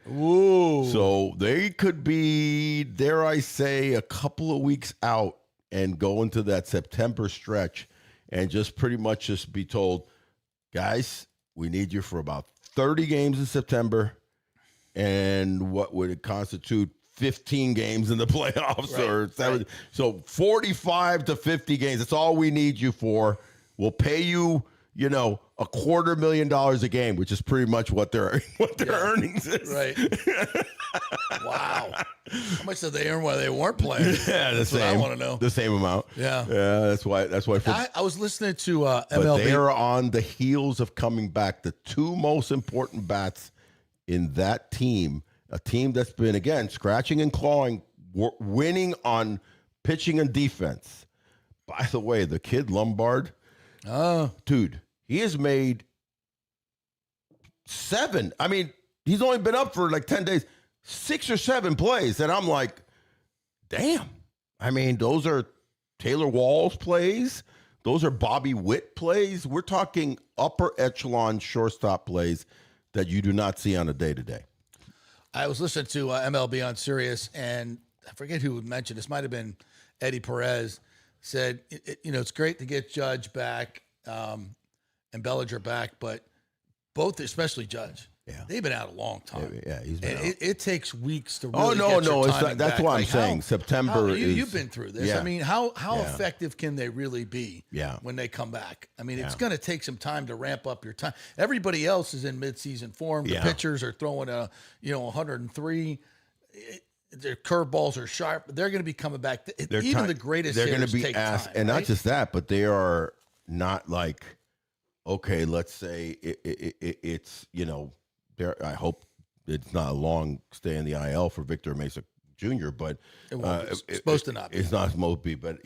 Ooh. So they could be, dare I say, a couple of weeks out and go into that September stretch and just pretty much just be told, guys, we need you for about 30 games in September, and what would it constitute 15 games in the playoffs, right, or 7. Right. So 45 to 50 games. That's all we need you for. We'll pay you, $250,000 a game, which is pretty much what their earnings is. Right. Wow. How much did they earn while they weren't playing? Yeah, that's what I want to know. The same amount. Yeah. Yeah, that's why. I was listening to MLB. But they are on the heels of coming back. The 2 most important bats in that team, a team that's been, again, scratching and clawing, winning on pitching and defense. By the way, the kid Lombard, dude, he has made 7. I mean, he's only been up for like 10 days, 6 or 7 plays. And I'm like, damn. I mean, those are Taylor Walls plays. Those are Bobby Witt plays. We're talking upper echelon shortstop plays that you do not see on a day-to-day. I was listening to MLB on Sirius, and I forget who mentioned this. Might have been Eddie Perez. Said, it's great to get Judge back and Bellinger back, but both, especially Judge, they've been out a long time. Yeah, he's been out. It takes weeks to really get your it's timing that's back. why I'm saying September is. You've been through this. Yeah. I mean, how effective can they really be when they come back? I mean, it's going to take some time to ramp up your time. Everybody else is in midseason form. The pitchers are throwing 103. Their curveballs are sharp. They're going to be coming back. The greatest they're going to be take asked, time, and right? not just that, but they are not like, okay, let's say it's I hope it's not a long stay in the IL for Victor Mesa Jr., but it's supposed to not be. It's not supposed to be, but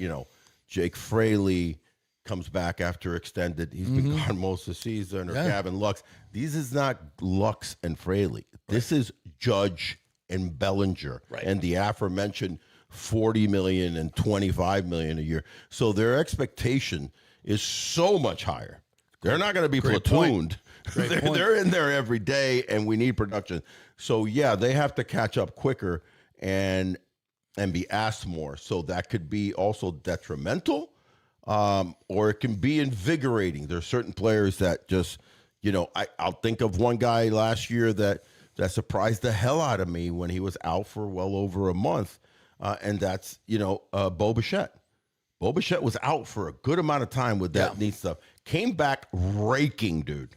Jake Fraley comes back after extended. He's been gone most of the season, or Gavin Lux. This is not Lux and Fraley. This is Judge and Bellinger, and the aforementioned $40 million and $25 million a year. So their expectation is so much higher. They're not going to be platooned. They're in there every day, and we need production. So they have to catch up quicker and be asked more. So that could be also detrimental, or it can be invigorating. There's certain players that just, I'll think of one guy last year that surprised the hell out of me when he was out for well over a month, and that's Bo Bichette. Bo Bichette was out for a good amount of time with that knee stuff. Came back raking, dude.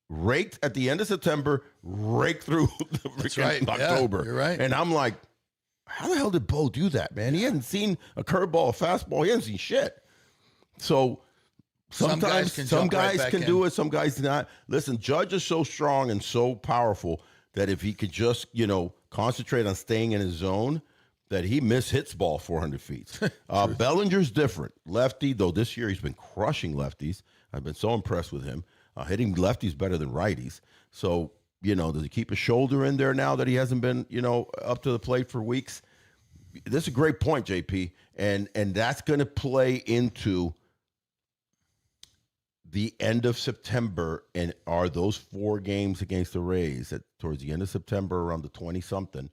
Raked at the end of September, raked through the freaking October. Yeah, you're right. And I'm like, how the hell did Bo do that, man? He hadn't seen a curveball, a fastball. He hadn't seen shit. So sometimes some guys can do it, some guys do not. Listen, Judge is so strong and so powerful that if he could just, concentrate on staying in his zone, that he hits ball 400 feet. Bellinger's different. Lefty, though this year he's been crushing lefties. I've been so impressed with him. Hitting lefties better than righties. So, does he keep his shoulder in there now that he hasn't been, up to the plate for weeks? This is a great point, JP. And that's going to play into the end of September. And are those 4 games against the Rays towards the end of September, around the 20-something,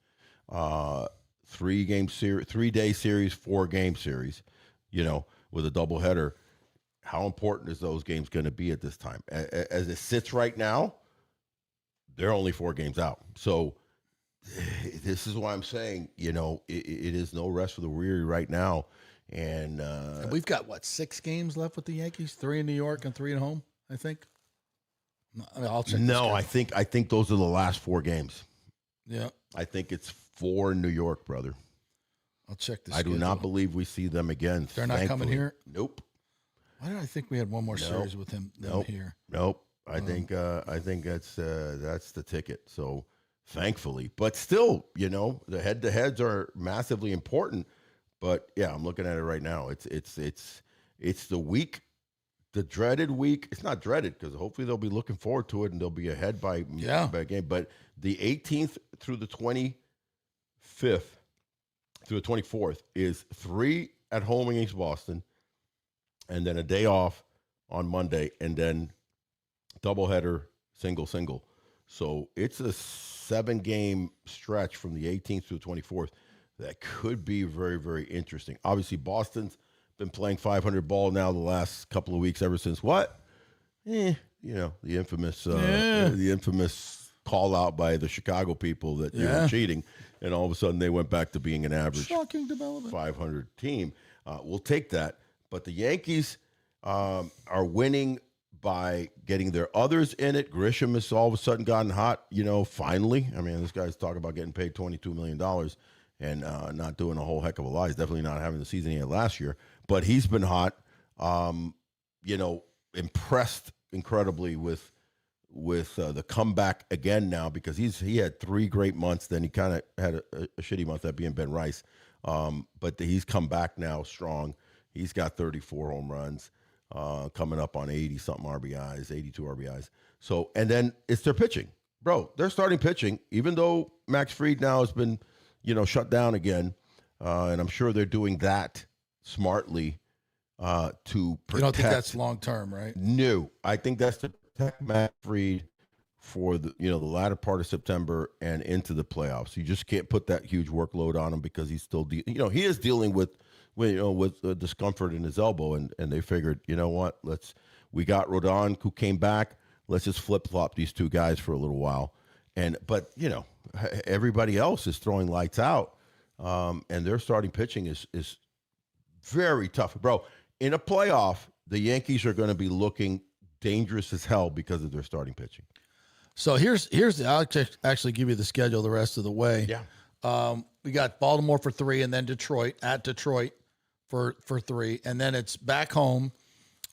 3-day series, 4-game series, with a doubleheader? How important is those games going to be at this time? As it sits right now, they're only 4 games out. So this is why I'm saying, it is no rest for the weary right now. And we've got 6 games left with the Yankees? 3 in New York and 3 at home, I think. I'll check. No, I think those are the last 4 games. Yeah, I think it's 4 in New York, brother. I'll check this. I do not believe we see them again. They're not coming here. Nope. Why did I think we had one more series with them here? Nope. I think that's the ticket. So thankfully, but still, the head-to-heads are massively important. But yeah, I'm looking at it right now. It's the week, the dreaded week. It's not dreaded because hopefully they'll be looking forward to it and they'll be ahead by a game. But the 18th through the 25th through the 24th is 3 at home against Boston, and then a day off on Monday, and then doubleheader, single. So it's a 7-game stretch from the 18th through the 24th. That could be very, very interesting. Obviously, Boston's been playing 500 ball now the last couple of weeks ever since what? The infamous call out by the Chicago people that you were cheating, and all of a sudden they went back to being an average shocking development 500 team. We'll take that. But the Yankees are winning by getting their others in it. Grisham has all of a sudden gotten hot, finally. I mean, this guy's talking about getting paid $22 million. And not doing a whole heck of a lot. He's definitely not having the season he had last year. But he's been hot. Impressed incredibly with the comeback again now, because he had 3 great months. Then he kind of had a shitty month, that being Ben Rice. But he's come back now strong. He's got 34 home runs, coming up on 80-something RBIs, 82 RBIs. So, and then it's their pitching. Bro, they're starting pitching, even though Max Fried now has been shut down again, and I'm sure they're doing that smartly to protect. You don't think that's long term, right? No, I think that's to protect Matt Fried for the latter part of September and into the playoffs. You just can't put that huge workload on him because he's still he is dealing with discomfort in his elbow, and they figured, what, we got Rodon who came back. Let's just flip flop these 2 guys for a little while. But everybody else is throwing lights out, and their starting pitching is very tough. Bro, in a playoff, the Yankees are going to be looking dangerous as hell because of their starting pitching. So I'll actually give you the schedule the rest of the way. Yeah. We got Baltimore for 3, and then Detroit for 3, and then it's back home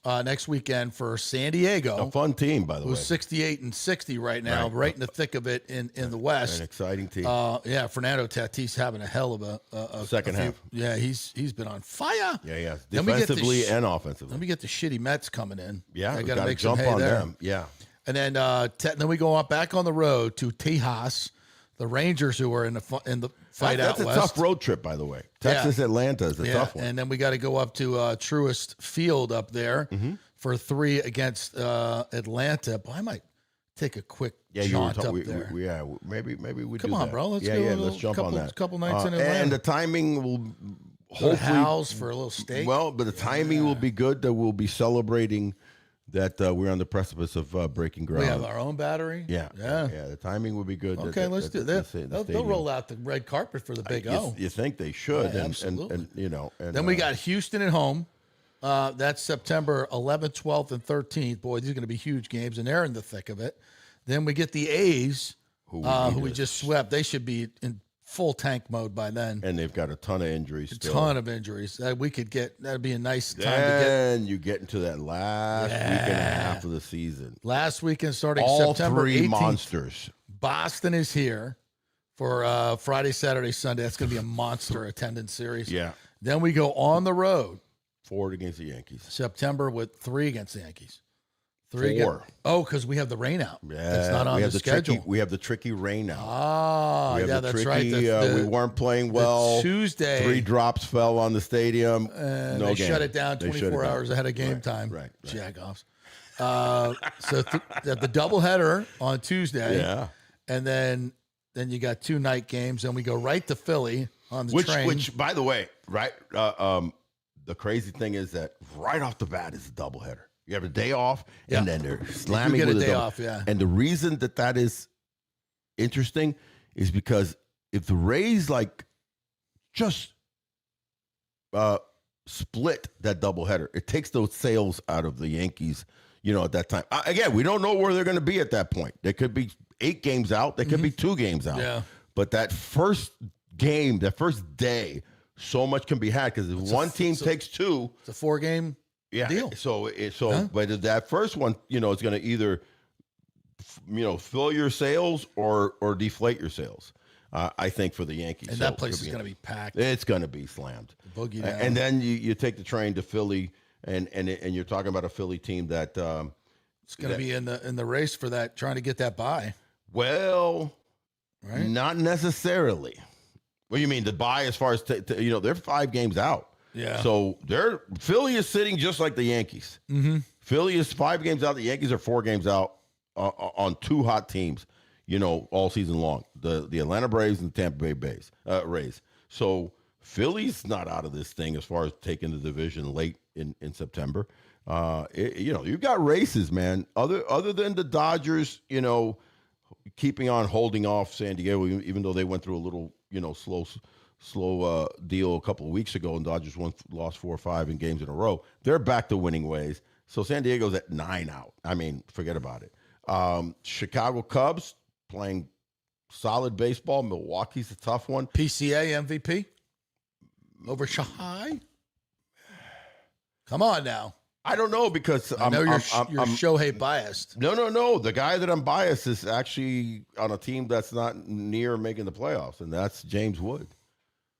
next weekend for San Diego. A fun team, by the way. Who's 68-60 right now, right in the thick of it in the West. An exciting team. Fernando Tatis having a hell of a second half. Yeah, he's been on fire. Yeah. Defensively and offensively. Then we get the shitty Mets coming in. Yeah, I got to make jump some hay on there. them. Yeah. And then then we go back on the road to Tejas, the Rangers, who are in the fight out west. That's a tough road trip, by the way. Texas, Atlanta is a tough one. And then we got to go up to Truist Field up there for 3 against Atlanta. Boy, I might take a quick jaunt up there. Maybe we Come do on, that. bro. Let's go. Yeah, let's jump on that. Couple nights in Atlanta. And the timing will hopefully Hal's for a little steak. Well, but the timing will be good. That we'll be celebrating that we're on the precipice of breaking ground. We have our own battery. Yeah. The timing will be good. Okay, let's do that. They'll roll out the red carpet for the Big O. You think they should? Absolutely. And then we got Houston at home. That's September 11th, 12th, and 13th. Boy, these are going to be huge games, and they're in the thick of it. Then we get the A's, who we just swept. They should be in full tank mode by then. And they've got a ton of injuries still. Ton of injuries. We could get, that'd be a nice time to get. And you get into that last week and a half of the season. Last weekend starting All September 18th. 3 monsters. Boston is here for Friday, Saturday, Sunday. That's going to be a monster attendance series. Yeah. Then we go on the road. 4 against the Yankees. September with 3 against the Yankees. 4. Because we have the rain out. Yeah, It's not on the schedule. We have the tricky rain now. That's right. We weren't playing well. Tuesday. 3 drops fell on the stadium. No they game. shut it down 24 hours ahead of game time. Right. Jagoffs. So the doubleheader on Tuesday. Yeah. And then you got 2 night games, and we go right to Philly on the train. Which, by the way, right, the crazy thing is that right off the bat is a doubleheader. You have a day off, and then they're slamming you get with a day double. off, yeah. And the reason that is interesting is because if the Rays just split that doubleheader, it takes those sales out of the Yankees. At that time, again, we don't know where they're going to be at that point. They could be 8 games out. They could be 2 games out. Yeah. But that first game, that first day, so much can be had because if one team takes 2, it's a 4-game deal. But if that first one, it's going to either, fill your sales or deflate your sales. I think for the Yankees, and that place is going to be packed. It's going to be slammed. Boogie down. And then you take the train to Philly, and you're talking about a Philly team that it's going to be in the race for that, trying to get that bye. Well, right? Not necessarily. What do you mean the bye as far as they're 5 games out. Yeah. So Philly is sitting just like the Yankees. Mm-hmm. Philly is 5 games out. The Yankees are 4 games out on 2 hot teams, all season long. The Atlanta Braves and the Tampa Bay Rays. So Philly's not out of this thing as far as taking the division late in September. You've got races, man. Other than the Dodgers, keeping on holding off San Diego, even though they went through a little, slow deal a couple of weeks ago, and Dodgers lost 4 or 5 in games in a row. They're back to winning ways. So San Diego's at 9 out. I mean, forget about it. Chicago Cubs playing solid baseball. Milwaukee's a tough one. PCA MVP over Shahai. Come on now. I don't know because I know you're Shohei biased. No. The guy that I'm biased is actually on a team that's not near making the playoffs, and that's James Wood.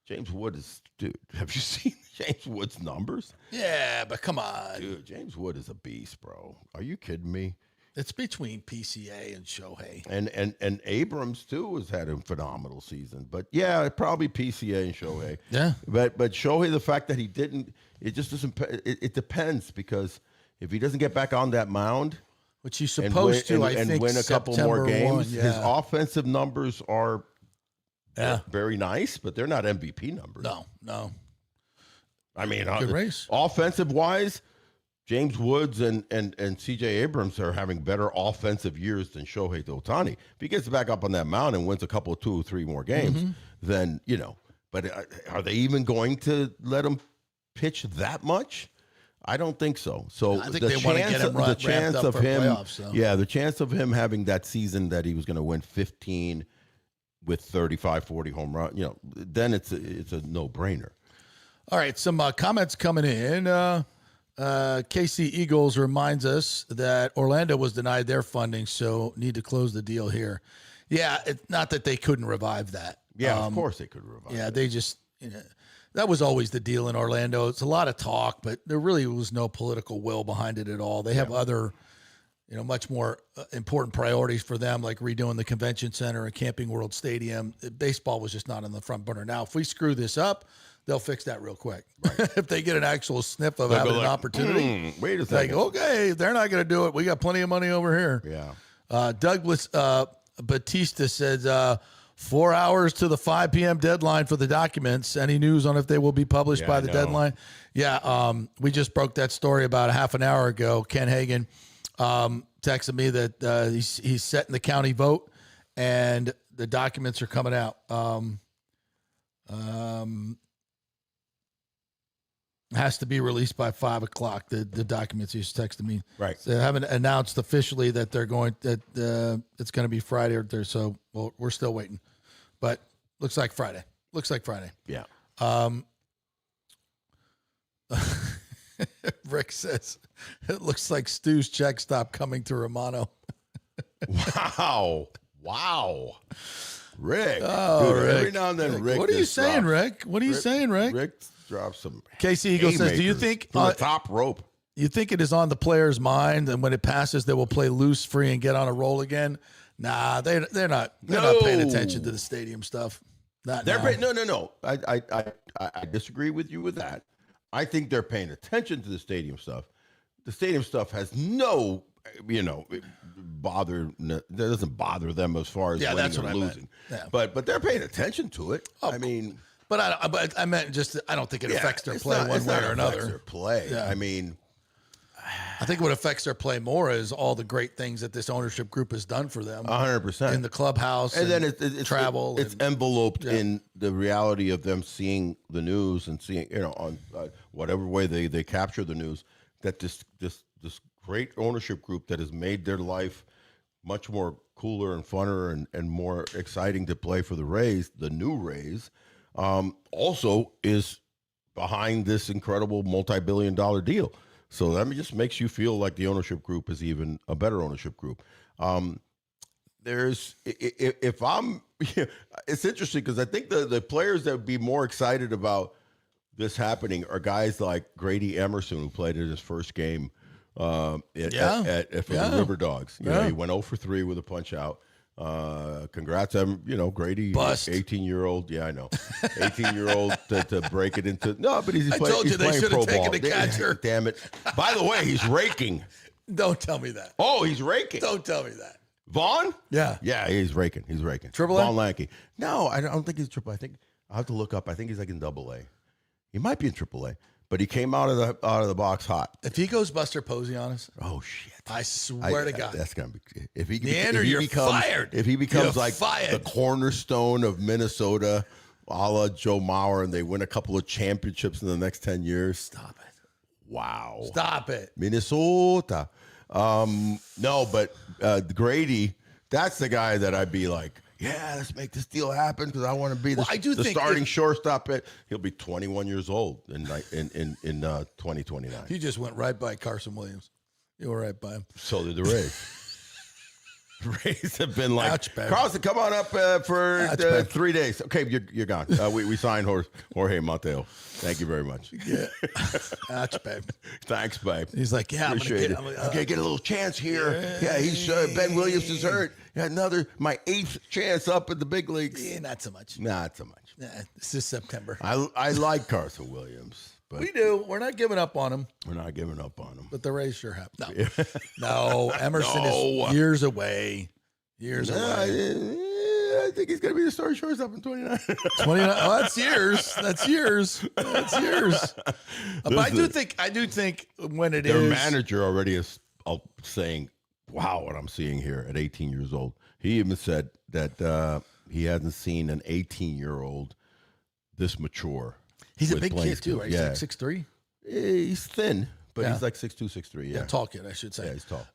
James Wood is, dude, have you seen James Wood's numbers? Yeah, but come on. Dude, James Wood is a beast, bro. Are you kidding me? It's between PCA and Shohei. And Abrams, too, has had a phenomenal season. But, yeah, probably PCA and Shohei. Yeah. But Shohei, the fact that he didn't, it just doesn't, it depends because if he doesn't get back on that mound. Which he's supposed to, I think, and win a couple more games. 1, yeah. His offensive numbers are very nice, but they're not MVP numbers. No. I mean, good race. Offensive-wise, James Woods and C.J. Abrams are having better offensive years than Shohei Ohtani. If he gets back up on that mound and wins a couple, 2 or 3 more games, then, but are they even going to let him pitch that much? I don't think so. So I think they want to get him the chance up of for him, playoffs, so. Yeah, the chance of him having that season that he was going to win 15 with 35, 40 home run, then it's a no-brainer. All right, some comments coming in. KC Eagles reminds us that Orlando was denied their funding, so need to close the deal here. Yeah, it's not that they couldn't revive that. Yeah, of course they could revive. Yeah, they just that was always the deal in Orlando. It's a lot of talk, but there really was no political will behind it at all. They have other, much more important priorities for them, like redoing the convention center and Camping World Stadium. Baseball was just not on the front burner. Now, if we screw this up, they'll fix that real quick. Right. If they get an actual sniff of having an opportunity, wait a second. Okay, they're not going to do it. We got plenty of money over here. Yeah. Douglas Batista says 4 hours to the 5 p.m. deadline for the documents. Any news on if they will be published by the deadline? Yeah, we just broke that story about a half an hour ago. Ken Hagan texted me that he's setting the county vote, and the documents are coming out. Has to be released by 5 o'clock. The documents he's texted me. Right. So they haven't announced officially that they're going that it's going to be Friday or there. So we're still waiting, but looks like Friday. Yeah. Rick says it looks like Stu's check stopped coming to Romano. Wow. Rick. Oh, dude, Rick. Every now and then, Rick. What are you saying, Rick? What are you saying, Rick? Rick drops some. Casey Eagle says, "Do you think from the top rope?" You think it is on the player's mind, and when it passes, they will play loose, free, and get on a roll again? Nah, they're not paying attention to the stadium stuff. Not now. No. I disagree with you with that. I think they're paying attention to the stadium stuff. The stadium stuff has no, that doesn't bother them as far as winning or losing. Yeah. But they're paying attention to it. I mean, but I meant just I don't think it affects their play one way or another. Their play. Yeah. I mean, I think what affects their play more is all the great things that this ownership group has done for them. 100% in the clubhouse, and then it's travel. It's enveloped in the reality of them seeing the news and seeing, on whatever way they capture the news, that this great ownership group that has made their life much more cooler and funner and more exciting to play for the Rays, the new Rays, also is behind this incredible multi-billion-dollar deal. So that just makes you feel like the ownership group is even a better ownership group. It's interesting because I think the players that would be more excited about this happening are guys like Grady Emerson, who played in his first game for the River Dogs. He went 0 for 3 with a punch out. Congrats, Grady, Bust. 18-year-old. Yeah, I know, 18-year-old to break it into but he's I told you they playing should pro have taken ball. the catcher. Damn it! By the way, he's raking. Don't tell me that. Oh, he's raking. Don't tell me that. Vaughn? Yeah, he's raking. He's raking. Triple A? Vaughn Lankey. No, I don't think he's triple. I think I'll have to look up. I think he's like in Double A. He might be in Triple A, but he came out of the box hot. If he goes Buster Posey on us, oh shit! I swear to God, that's gonna be. If he Neander, becomes fired. If he becomes You're like fired. the cornerstone of Minnesota, a la Joe Mauer, and they win a couple of championships in the next 10 years. Stop it. Wow. Stop it. Minnesota. No, but Grady, that's the guy that I'd be like, yeah, let's make this deal happen because I want to be the starting shortstop. He'll be 21 years old in 2029. He just went right by Carson Williams. You were right by him. So did the Rays. Rays have been like, Ouch, babe. Carlson, come on up for Ouch, 3 days. Okay, you're gone. We signed Jorge Mateo. Thank you very much. Yeah. Ouch, babe. Thanks, babe. He's like, yeah, Appreciate it. Okay, get a little chance here. Yeah, he's Ben Williams is hurt. Yeah, my 8th chance up at the big leagues. Yeah, not so much. Not so much. Nah, this is September. I like Carson Williams. But we do. We're not giving up on him. We're not giving up on him. But the Rays sure have. No. Emerson is years away. Years away. I think he's going to be the starting shortstop in 29. 29. Oh, that's years. That's years. That's years. But I do think when their manager already is saying, wow, what I'm seeing here at 18 years old. He even said that he hasn't seen an 18-year-old this mature. He's a big kid, too, right? Yeah. He's like 6'3"? He's thin, but he's like 6'2", 6'3". Yeah, tall kid, I should say. Yeah, he's tall.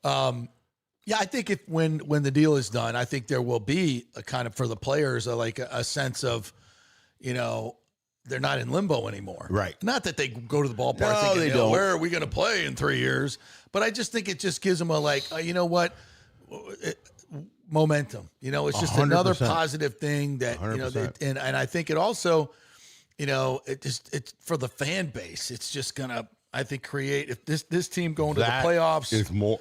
Yeah, I think when the deal is done, I think there will be a kind of, for the players, a sense of, they're not in limbo anymore. Right. Not that they go to the ballpark No, thinking, they don't. where are we going to play in 3 years? But I just think it just gives them you know what? Momentum. It's just 100%. another positive thing that, 100%. and I think it also, it's for the fan base. It's just going to, I think, create, if this team going to the playoffs. Is more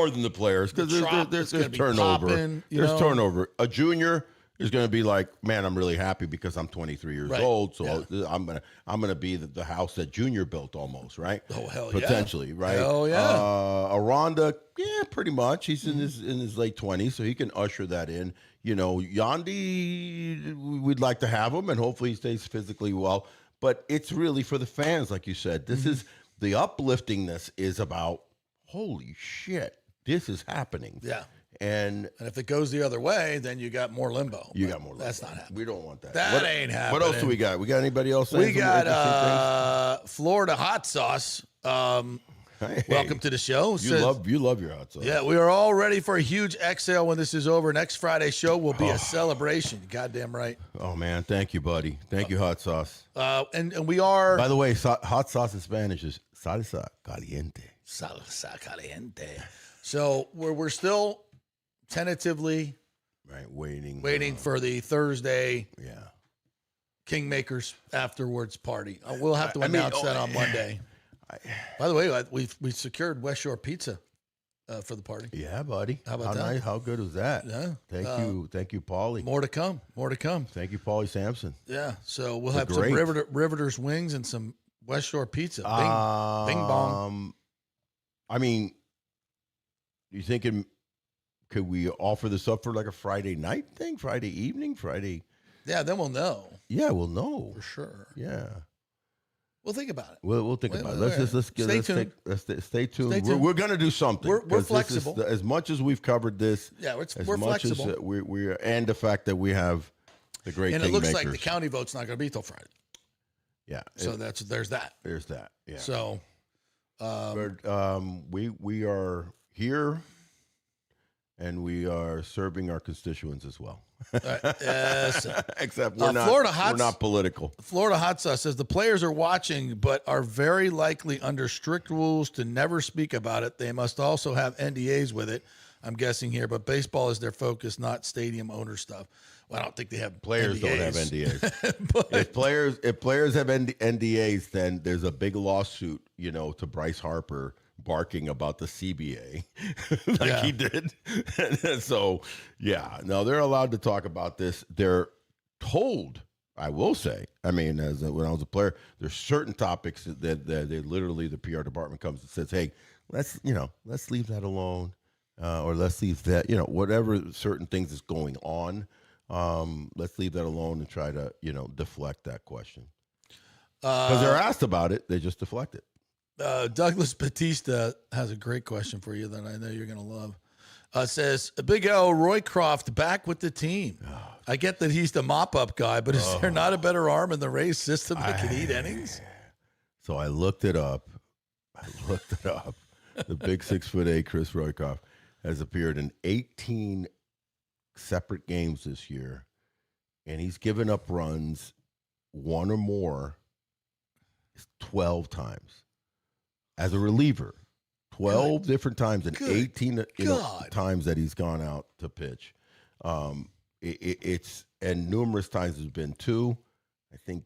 than the players, because there's turnover. There's turnover. A junior is going to be like, man, I'm really happy because I'm 23 years old, so I'm gonna be the house that Junior built almost, right? Oh hell potentially, right? Hell yeah. Aronda, yeah, pretty much. He's in his late 20s, so he can usher that in. Yandy, we'd like to have him, and hopefully he stays physically well. But it's really for the fans, like you said. This is the upliftingness is about. Holy shit, this is happening. Yeah. And if it goes the other way, then you got more limbo. You got more limbo. That's not happening. We don't want that. That ain't happening. What else do we got? We got anybody else? We got Florida hot sauce. Hey, welcome to the show. You love your hot sauce. Yeah, we are all ready for a huge exhale when this is over. Next Friday's show will be a celebration. Goddamn right. Oh, man. Thank you, buddy. Thank you, hot sauce. And we are... By the way, hot sauce in Spanish is salsa caliente. Salsa caliente. So we're still tentatively waiting for the Thursday Kingmakers afterwards party. We'll have to announce that on Monday. By the way, we secured West Shore Pizza for the party. Yeah, buddy. How about that? Nice? How good was that? Yeah. Thank you, Paulie. More to come. Thank you, Paulie Sampson. Yeah. So we'll have some Riveters wings and some West Shore Pizza. Bing bong. I mean, you thinking? Could we offer this up for like a Friday night thing? Friday evening? Friday? Yeah, then we'll know. Yeah, we'll know. For sure. Yeah. We'll think about it. We'll think about it. Let's stay tuned. We're going to do something. We're flexible. As much as we've covered this. Yeah, we're flexible. And the fact that we have the great and it looks like the county vote's not going to be till Friday. Yeah. So there's that. There's that. Yeah. So we are here. And we are serving our constituents as well. Yes. Except we're not political. Florida Hot Sauce says the players are watching, but are very likely under strict rules to never speak about it. They must also have NDAs with it, I'm guessing here. But baseball is their focus, not stadium owner stuff. Well, I don't think they have players. NDAs. Don't have NDAs. If players have NDAs, then there's a big lawsuit, to Bryce Harper barking about the CBA he did. So, no, they're allowed to talk about this. They're told, I will say, when I was a player, there's certain topics that they literally, the PR department comes and says, hey, let's leave that alone. Or let's leave that, whatever certain things is going on. Let's leave that alone and try to, deflect that question. Because they're asked about it, they just deflect it. Douglas Batista has a great question for you that I know you're going to love. Says, Big L, Roycroft back with the team. I get that he's the mop-up guy, but is there not a better arm in the Rays system that can eat innings? So I looked it up. The big 6'8" Chris Roycroft has appeared in 18 separate games this year, and he's given up runs one or more 12 times. As a reliever, 12 different times and 18 times that he's gone out to pitch. It's and numerous times it's been 2. I think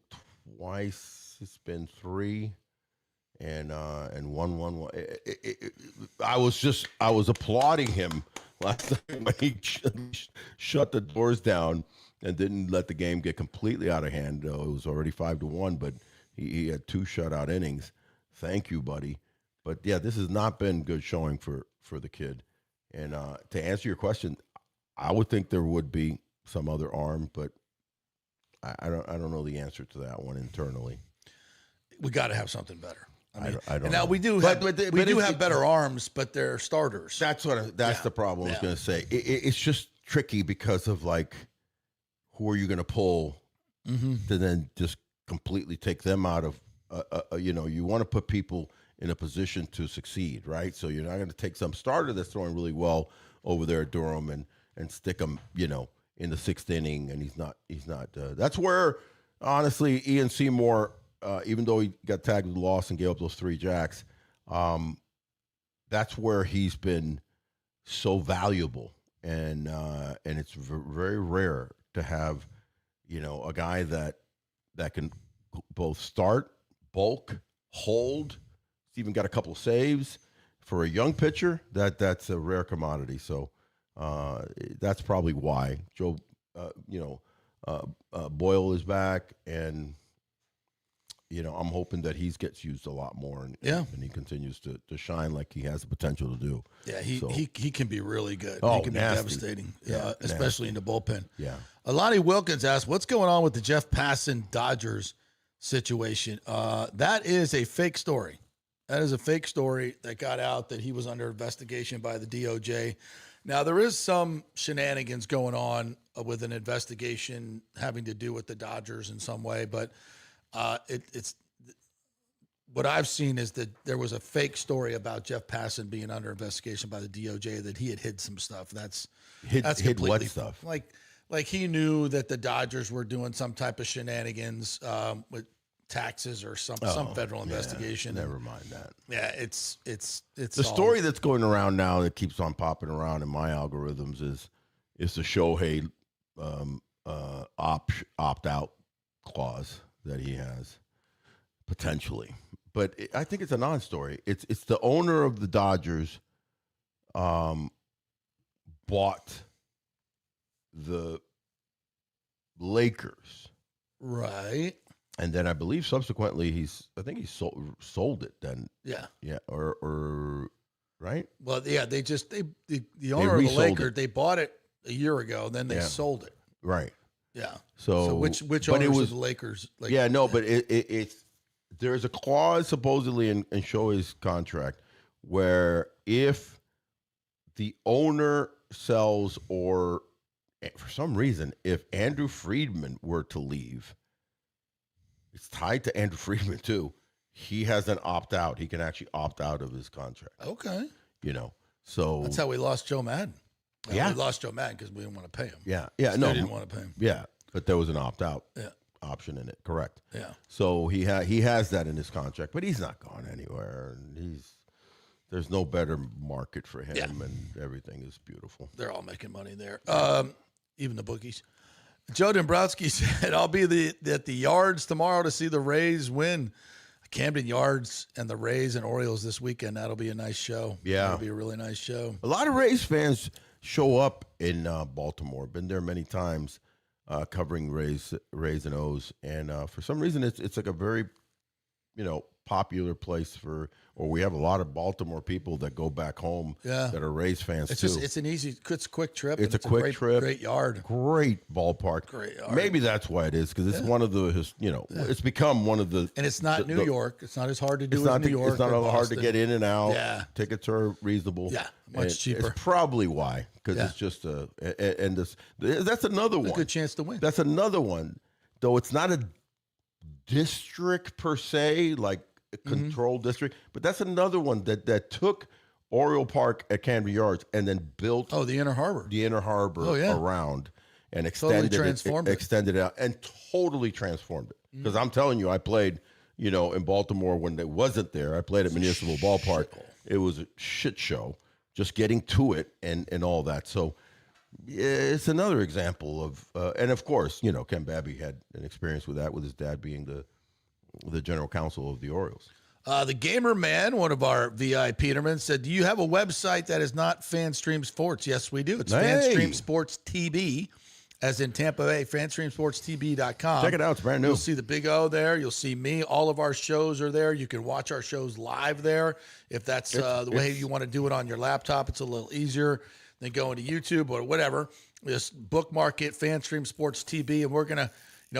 twice it's been 3, and 1. I was applauding him last time when he shut the doors down and didn't let the game get completely out of hand. It was already 5-1, but he had 2 shutout innings. Thank you, buddy. But yeah, this has not been good showing for the kid. And to answer your question, I would think there would be some other arm, but I don't know the answer to that one internally. We got to have something better. I don't know. Now we do have better arms, but they're starters. That's the problem. I was going to say it's just tricky because of who are you going to pull to then just completely take them out of. You want to put people in a position to succeed, right? So you're not going to take some starter that's throwing really well over there at Durham and stick him, in the 6th inning, and he's not. That's where, honestly, Ian Seymour, even though he got tagged with loss and gave up those 3 jacks, that's where he's been so valuable, and it's very rare to have, a guy that can both start, bulk, hold. He's even got a couple of saves for a young pitcher. That's a rare commodity. So that's probably why Joe, Boyle is back, and I'm hoping that he gets used a lot more, and he continues to shine like he has the potential to do. Yeah, he can be really good. Oh, he can nasty. be devastating, especially in the bullpen. Yeah. Alani Wilkins asked, "What's going on with the Jeff Passan Dodgers situation?" That is a fake story. That is a fake story that got out that he was under investigation by the DOJ. Now, there is some shenanigans going on with an investigation having to do with the Dodgers in some way, but it's what I've seen is that there was a fake story about Jeff Passan being under investigation by the DOJ, that he had hid some stuff. That's hid what stuff? Like he knew that the Dodgers were doing some type of shenanigans with taxes or some federal investigation. Never mind that. Yeah, it's the story that's going around now that keeps on popping around in my algorithms is the Shohei opt out clause that he has potentially, but I think it's a non-story. It's the owner of the Dodgers bought the Lakers. Right. And then I believe subsequently he sold it then. Yeah. Yeah. Or right? Well, yeah, the owner of the Lakers, it. they bought it a year ago, then they sold it. Right. Yeah. So which owners of the Lakers? Like, yeah, no, but it's there's a clause supposedly in Shohei's contract where if the owner sells, or for some reason, if Andrew Friedman were to leave, it's tied to Andrew Friedman too. He has an opt out. He can actually opt out of his contract. Okay. So that's how we lost Joe Madden. Yeah, we lost Joe Madden because we didn't want to pay him. Yeah, no, didn't want to pay him. Yeah, but there was an opt out option in it. Correct. Yeah. So he has that in his contract, but he's not going anywhere, and there's no better market for him, and everything is beautiful. They're all making money there, even the bookies. Joe Dombrowski said, "I'll be at the Yards tomorrow to see the Rays win." Camden Yards and the Rays and Orioles this weekend. That'll be a nice show. Yeah, that'll be a really nice show. A lot of Rays fans show up in Baltimore. Been there many times, covering Rays and O's, and for some reason it's like a very, popular place or we have a lot of Baltimore people that go back home that are Rays fans too. It's a quick trip. It's a quick trip. Great yard. Great ballpark. Great yard. Maybe that's why it is, because it's one of the, it's become one of the. And it's not New York. It's not as hard to do as New York. It's not hard to get in and out. Yeah. Tickets are reasonable. Yeah, much cheaper. It's probably why, because it's just that's another one. A good chance to win. That's another one, though it's not a district per se, like a controlled district, but that's another one that took Oriole Park at Camden Yards and then built the Inner Harbor around and extended it out and totally transformed it. Because I'm telling you, I played in Baltimore when it wasn't there. I played at Municipal Ballpark. It was a shit show just getting to it and all that. So it's another example of and of course, Ken Babby had an experience with that, with his dad being the general counsel of the Orioles. The Gamer Man, one of our VIP Peterman, said, "Do you have a website that is not FanStream Sports?" Yes, we do. It's FanStream Sports TB, as in Tampa Bay, FanStreamSportsTB.com. Check it out. It's brand new. You'll see the Big O there. You'll see me. All of our shows are there. You can watch our shows live there. If that's the way you want to do it on your laptop, it's a little easier than going to YouTube or whatever. Just bookmark it, FanStream Sports TB, and we're going to,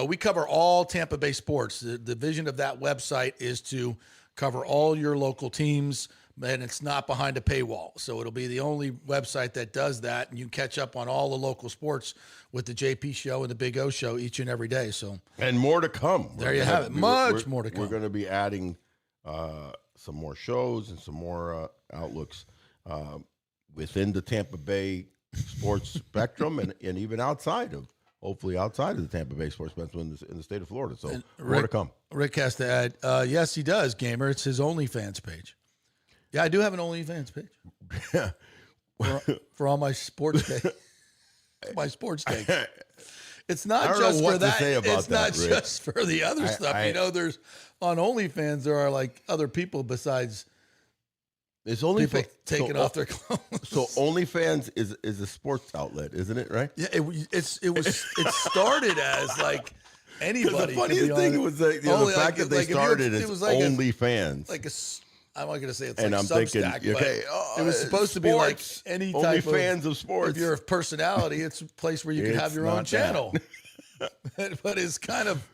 we cover all Tampa Bay sports. The vision of that website is to cover all your local teams, and it's not behind a paywall. So it'll be the only website that does that, and you can catch up on all the local sports with the JP Show and the Big O Show each and every day. So and more to come. There you have it. Much more to come. We're going to be adding some more shows and some more outlooks within the Tampa Bay sports spectrum and even hopefully outside of the Tampa Bay sports spectrum in the state of Florida. So more to come. Rick has to add, yes, he does, Gamer. It's his OnlyFans page. Yeah, I do have an OnlyFans page. for all my sports take. My sports take. It's not just for that. It's not just for the other stuff. There's on OnlyFans, there are like other people besides it's only people taking off their clothes. So OnlyFans is a sports outlet, isn't it? Right? Yeah, it started as like anybody. The funniest thing was the fact that they started as OnlyFans. I'm not going to say it's and like I'm Substack, thinking, okay, it was supposed to be like any type of fans of sports. If you're a personality, it's a place where you can have your own channel. But it's kind of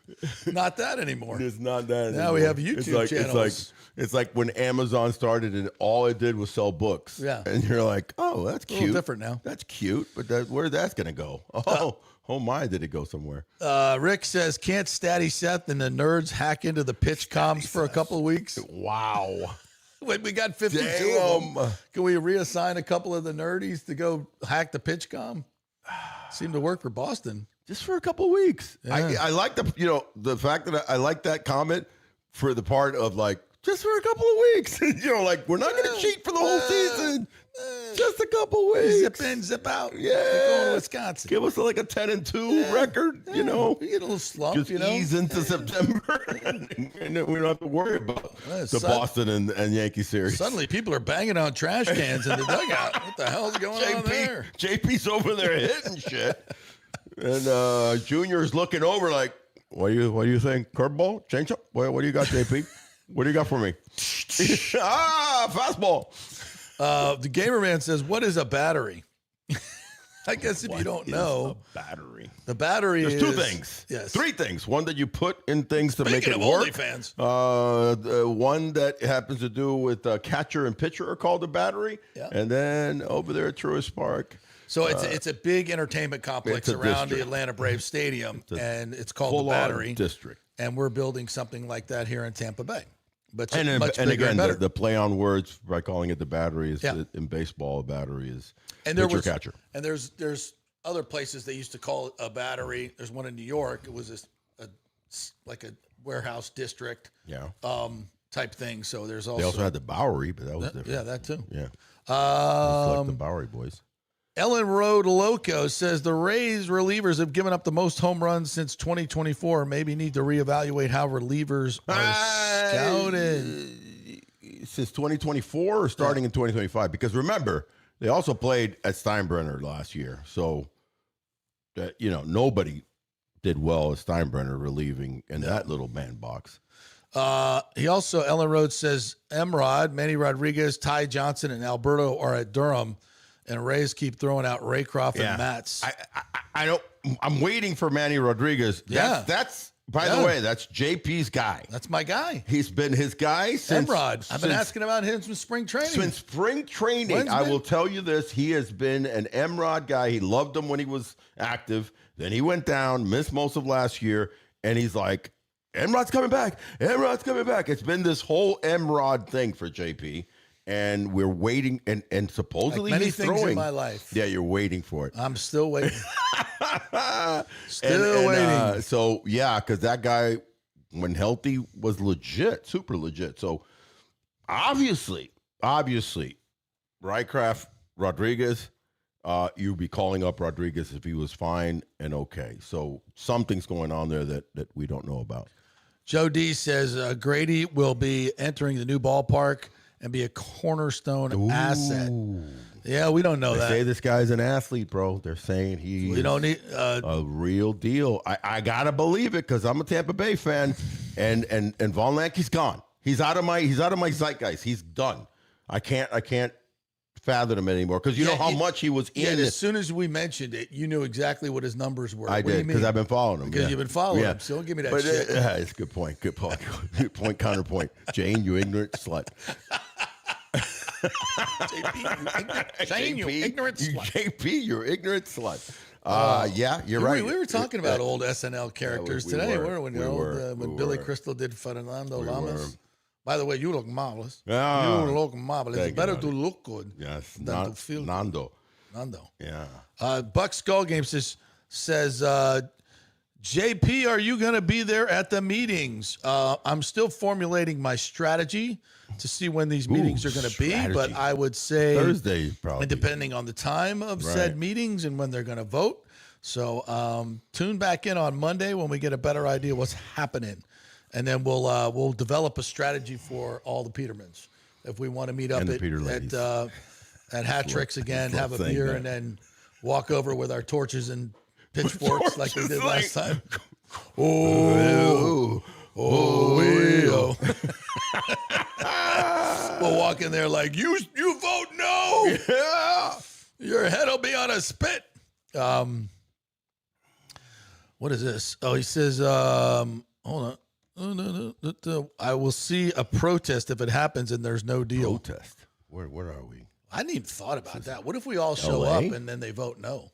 not that anymore. It's not that anymore. Now we have YouTube channels. It's like when Amazon started and all it did was sell books. Yeah. And you're like, oh, that's cute. A little different now. That's cute, but where's that going to go? Oh my, did it go somewhere? Rick says, can't Statty Seth and the nerds hack into the pitch comms for a couple of weeks? Wow. We got 52 of them. Can we reassign a couple of the nerdies to go hack the pitch comm? Seemed to work for Boston. Just for a couple of weeks. Yeah. I like the fact that I like that comment for the part of like, just for a couple of weeks. Like, we're not going to cheat for the whole season. Just a couple weeks. Zip in, zip out. Yeah. We're going to Wisconsin. Give us like a 10-2 record, We get a little slump, Just ease into September, and then we don't have to worry about the Boston and Yankee series. Suddenly, people are banging on trash cans in the dugout. What the hell's going on there? JP's over there hitting shit, and Junior's looking over like, what do you think? Curveball, changeup? What do you got, JP? What do you got for me? Fastball. The gamer man says, "What is a battery?" I guess if you don't know, a battery. The battery There's is two things. Yes, three things. One that you put in things to make Speaking it of work. OnlyFans. One that happens to do with catcher and pitcher are called a battery. Yeah. And then over there at Truist Park. So it's a big entertainment complex it's a around the district. Atlanta Braves Stadium, and it's called the Full-on Battery district. And we're building something like that here in Tampa Bay. But And much and bigger again, better. the play on words by calling it the battery is Yeah. in baseball. A battery is and there pitcher was catcher. And there's other places they used to call it a battery. There's one in New York. It was like a warehouse district. Yeah. Type thing. So there's They also also had the Bowery, but that was different. yeah, that too. Yeah. It's like the Bowery boys. Ellen Road Loco says the Rays relievers have given up the most home runs since 2024. Maybe need to reevaluate how relievers are scouted. Since 2024 or starting in 2025? Because remember, they also played at Steinbrenner last year. So, that nobody did well at Steinbrenner relieving in that little man box. He also, Ellen Rhodes says, Emrod, Manny Rodriguez, Ty Johnson, and Alberto are at Durham, and Rays keep throwing out Raycroft and Matz. I don't. I'm waiting for Manny Rodriguez. That's by the way, that's JP's guy. That's my guy. He's been his guy since Emrod. I've been asking about him since spring training. Since spring training, I will tell you this: he has been an Emrod guy. He loved him when he was active. Then he went down, missed most of last year, and he's like, Emrod's coming back. Emrod's coming back. It's been this whole Emrod thing for JP, and we're waiting. And supposedly like many he's things throwing. in my life. Yeah, you're waiting for it. I'm still waiting. Waiting. So yeah, because that guy, when healthy, was legit, super legit. So obviously, Rycraft, Rodriguez. You'd be calling up Rodriguez if he was fine and okay. So something's going on there that we don't know about. Joe D says Grady will be entering the new ballpark and be a cornerstone asset. Yeah, we don't know They that. say this guy's an athlete, bro. They're saying we don't need a real deal. I gotta believe it because I'm a Tampa Bay fan, and Von Lankey's gone. He's out of my zeitgeist. He's done. I can't fathom him anymore because you know how much he was in. As soon as we mentioned it, you knew exactly what his numbers were. I What do you did mean? because I've been following him. Because you've been following him. So don't give me that shit. It's a good point. Good point. Good point. Counterpoint. Jane, you ignorant slut. JP, you ignorant slut. JP, you're ignorant slut. Yeah, you're right. We were talking about old SNL characters today, weren't we? When Billy were. Crystal did Fernando Lamas. By the way, you look marvelous. Yeah. You look marvelous. It's better to look good Yes, than to feel Nando. good. Nando. Yeah. Buck Skull Game says JP, are you going to be there at the meetings? I'm still formulating my strategy to see when these meetings are going to be, but I would say Thursday probably. and depending on the time of said meetings and when they're going to vote. So tune back in on Monday when we get a better idea what's happening, and then we'll develop a strategy for all the Petermans if we want to meet up at Hat Tricks again, have a beer, and then walk over with our torches and pitchforks like we did last time. Oh. We'll walk in there like, you vote no. Yeah. Your head will be on a spit. What is this? Oh, he says, hold on. I will see a protest if it happens and there's no deal. Protest. Where are we? I hadn't even thought about that. What if we all show LA? up and then they vote no?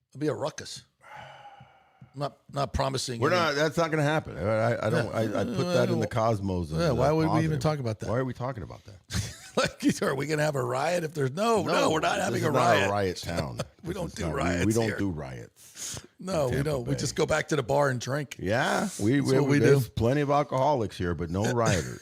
It'll be a ruckus. I'm not promising. We're not. That's not going to happen. I don't. I put that in the cosmos. Yeah, why would we even talk about that? Why are we talking about that? Like, are we going to have a riot if there's no, we're not having a riot. Not a riot town. We don't do riots. We don't here. do riots. No, we don't. We just go back to the bar and drink. Yeah, we what we do. there's plenty of alcoholics here, but no rioters.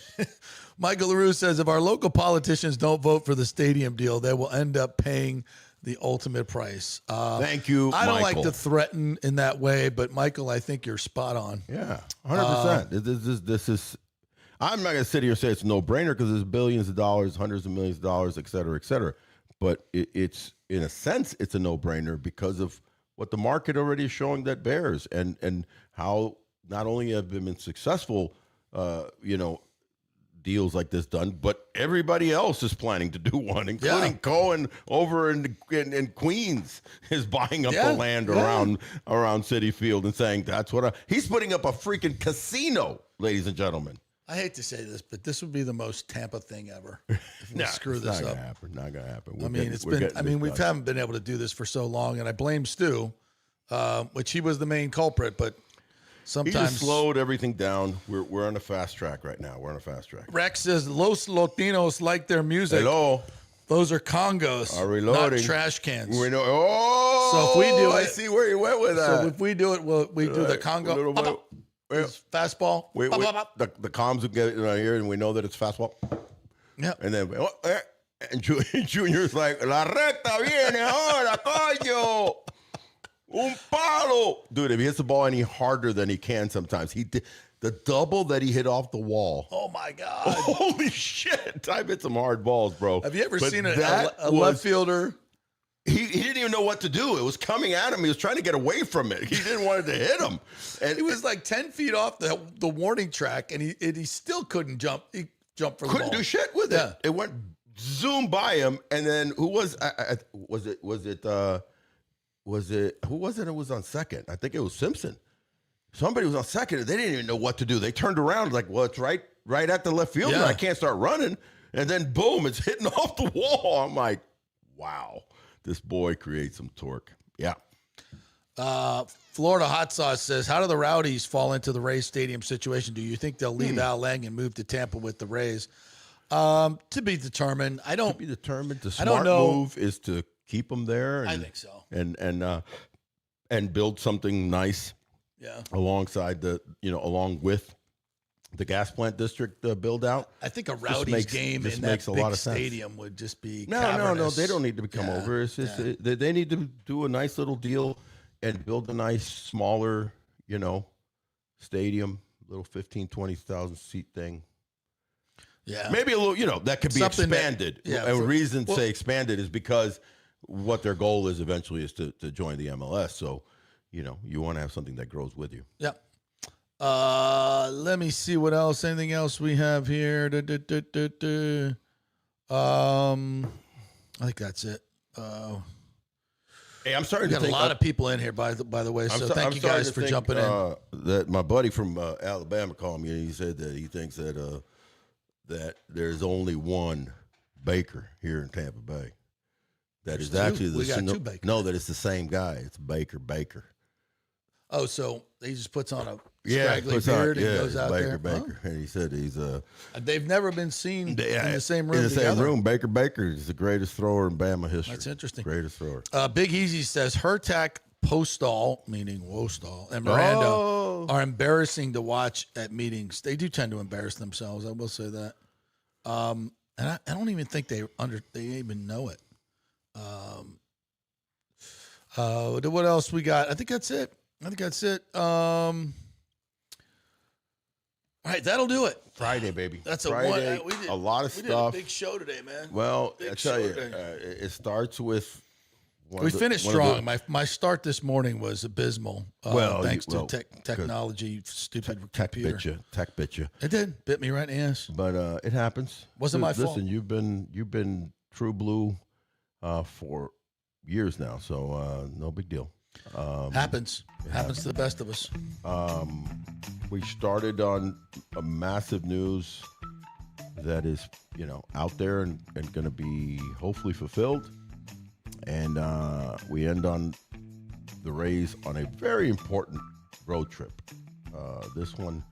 Michael LaRue says, if our local politicians don't vote for the stadium deal, they will end up paying the ultimate price. Thank you, I don't Michael. like to threaten in that way, but Michael, I think you're spot on. Yeah, 100%. This is. I'm not going to sit here and say it's a no-brainer because there's billions of dollars, hundreds of millions of dollars, et cetera, et cetera. But it's, in a sense, it's a no-brainer because of what the market already is showing that bears, and how not only have been successful, deals like this done, but everybody else is planning to do one, including Cohen over in Queens is buying up the land around Citi Field and saying that's what he's putting up a freaking casino, ladies and gentlemen. I hate to say this, but this would be the most Tampa thing ever. If we Nah, screw this up. Not gonna happen. We haven't been able to do this for so long, and I blame Stu, which he was the main culprit, but sometimes he just slowed everything down. We're on a fast track right now. We're on a fast track. Rex says Los Latinos like their music. Hello. Those are congos, are reloading. not trash cans. We know. Oh, so if we do I see where you went with that. So if we do it, we do the congo. Fastball. The comms will get it right here, and we know that it's fastball. Yeah. And then and Junior's like, la recta viene ahora, coño. Un palo. Dude, if he hits the ball any harder than he can sometimes, he did the double that he hit off the wall. Oh, my God. Holy shit. I've hit some hard balls, bro. Have you ever seen a left fielder? He didn't even know what to do. It was coming at him. He was trying to get away from it. He didn't want it to hit him. And he was like 10 feet off the warning track, and he still couldn't jump. He jumped for the ball. Couldn't do shit with it. It went zoom by him, and then who was it? Who was it? It was on second. I think it was Simpson. Somebody was on second, and they didn't even know what to do. They turned around like, well, it's right at the left fielder. I can't start running. And then boom, it's hitting off the wall. I'm like, wow. This boy creates some torque. Yeah. Florida Hot Sauce says, how do the Rowdies fall into the Rays stadium situation? Do you think they'll leave Al Lang and move to Tampa with the Rays? To be determined. To be determined. The smart move is to keep them there. And, I think so. And build something nice. Yeah. Alongside along with the gas plant district build out. I think a Rowdies game in that big stadium would just be No. They don't need to come over. It's just they need to do a nice little deal and build a nice smaller, stadium, little 15, 20,000 seat thing. Yeah, maybe a little. That could be expanded. Reason to say expanded is because what their goal is eventually is to join the MLS. So, you want to have something that grows with you. Yeah. Let me see what else. Anything else we have here? I think that's it. Hey, I'm starting to think a lot of people in here, by the way. So thank you guys for jumping in. That my buddy from Alabama called me, and he said that he thinks that there's only one Baker here in Tampa Bay. That is actually we got two Bakers. No, that it's the same guy. It's Baker. Oh, so he just puts on a scraggly beard and goes out there. Baker. And he said he's they've never been seen in the same room. In the same room, Baker is the greatest thrower in Bama history. That's interesting. Greatest thrower. Big Easy says Hertak, Postall, meaning Wostall, and Miranda are embarrassing to watch at meetings. They do tend to embarrass themselves. I will say that. And I don't even think they even know it. What else we got? I think that's it. All right, that'll do it. Friday, baby. That's Friday. A lot of stuff. Did a big show today, man. Well, I tell you, it starts with. We finished strong. My start this morning was abysmal. Thanks to technology, stupid computer. Tech bit you. It did. Bit me right in the ass. But it happens. Wasn't my fault. Listen, you've been true blue for years now, so no big deal. Happens to the best of us. We started on a massive news that is, out there and going to be hopefully fulfilled. And we end on the Rays on a very important road trip. This one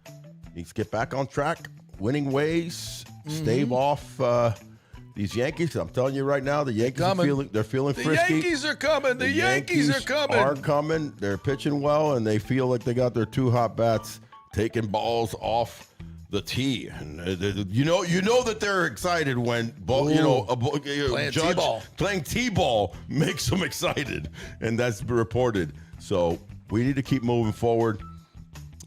needs to get back on track, winning ways, stave off these Yankees. I'm telling you right now, the Yankees are feeling frisky. The Yankees are coming. The Yankees are coming. They're pitching well, and they feel like they got their two hot bats taking balls off the T, and you know that they're excited when Playing Judge T-ball. playing T-ball makes them excited, and that's reported. So we need to keep moving forward,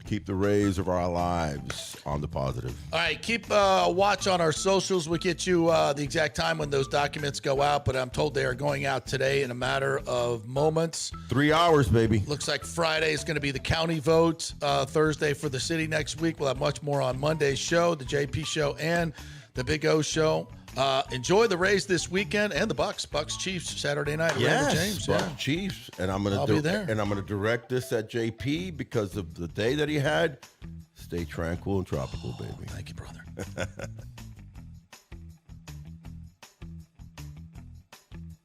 keep the Rays of our lives on the positive. All right, keep watch on our socials. We'll get you the exact time when those documents go out, but I'm told they are going out today in a matter of moments. 3 hours, baby. Looks like Friday is going to be the county vote. Thursday for the city next week. We'll have much more on Monday's show, the JP show, and the Big O show. Enjoy the Rays this weekend and the Bucks Chiefs Saturday night at Raymond James. Bucks Chiefs, and I'll be there. And I'm gonna direct this at JP because of the day that he had. Stay tranquil and tropical, baby. Thank you, brother.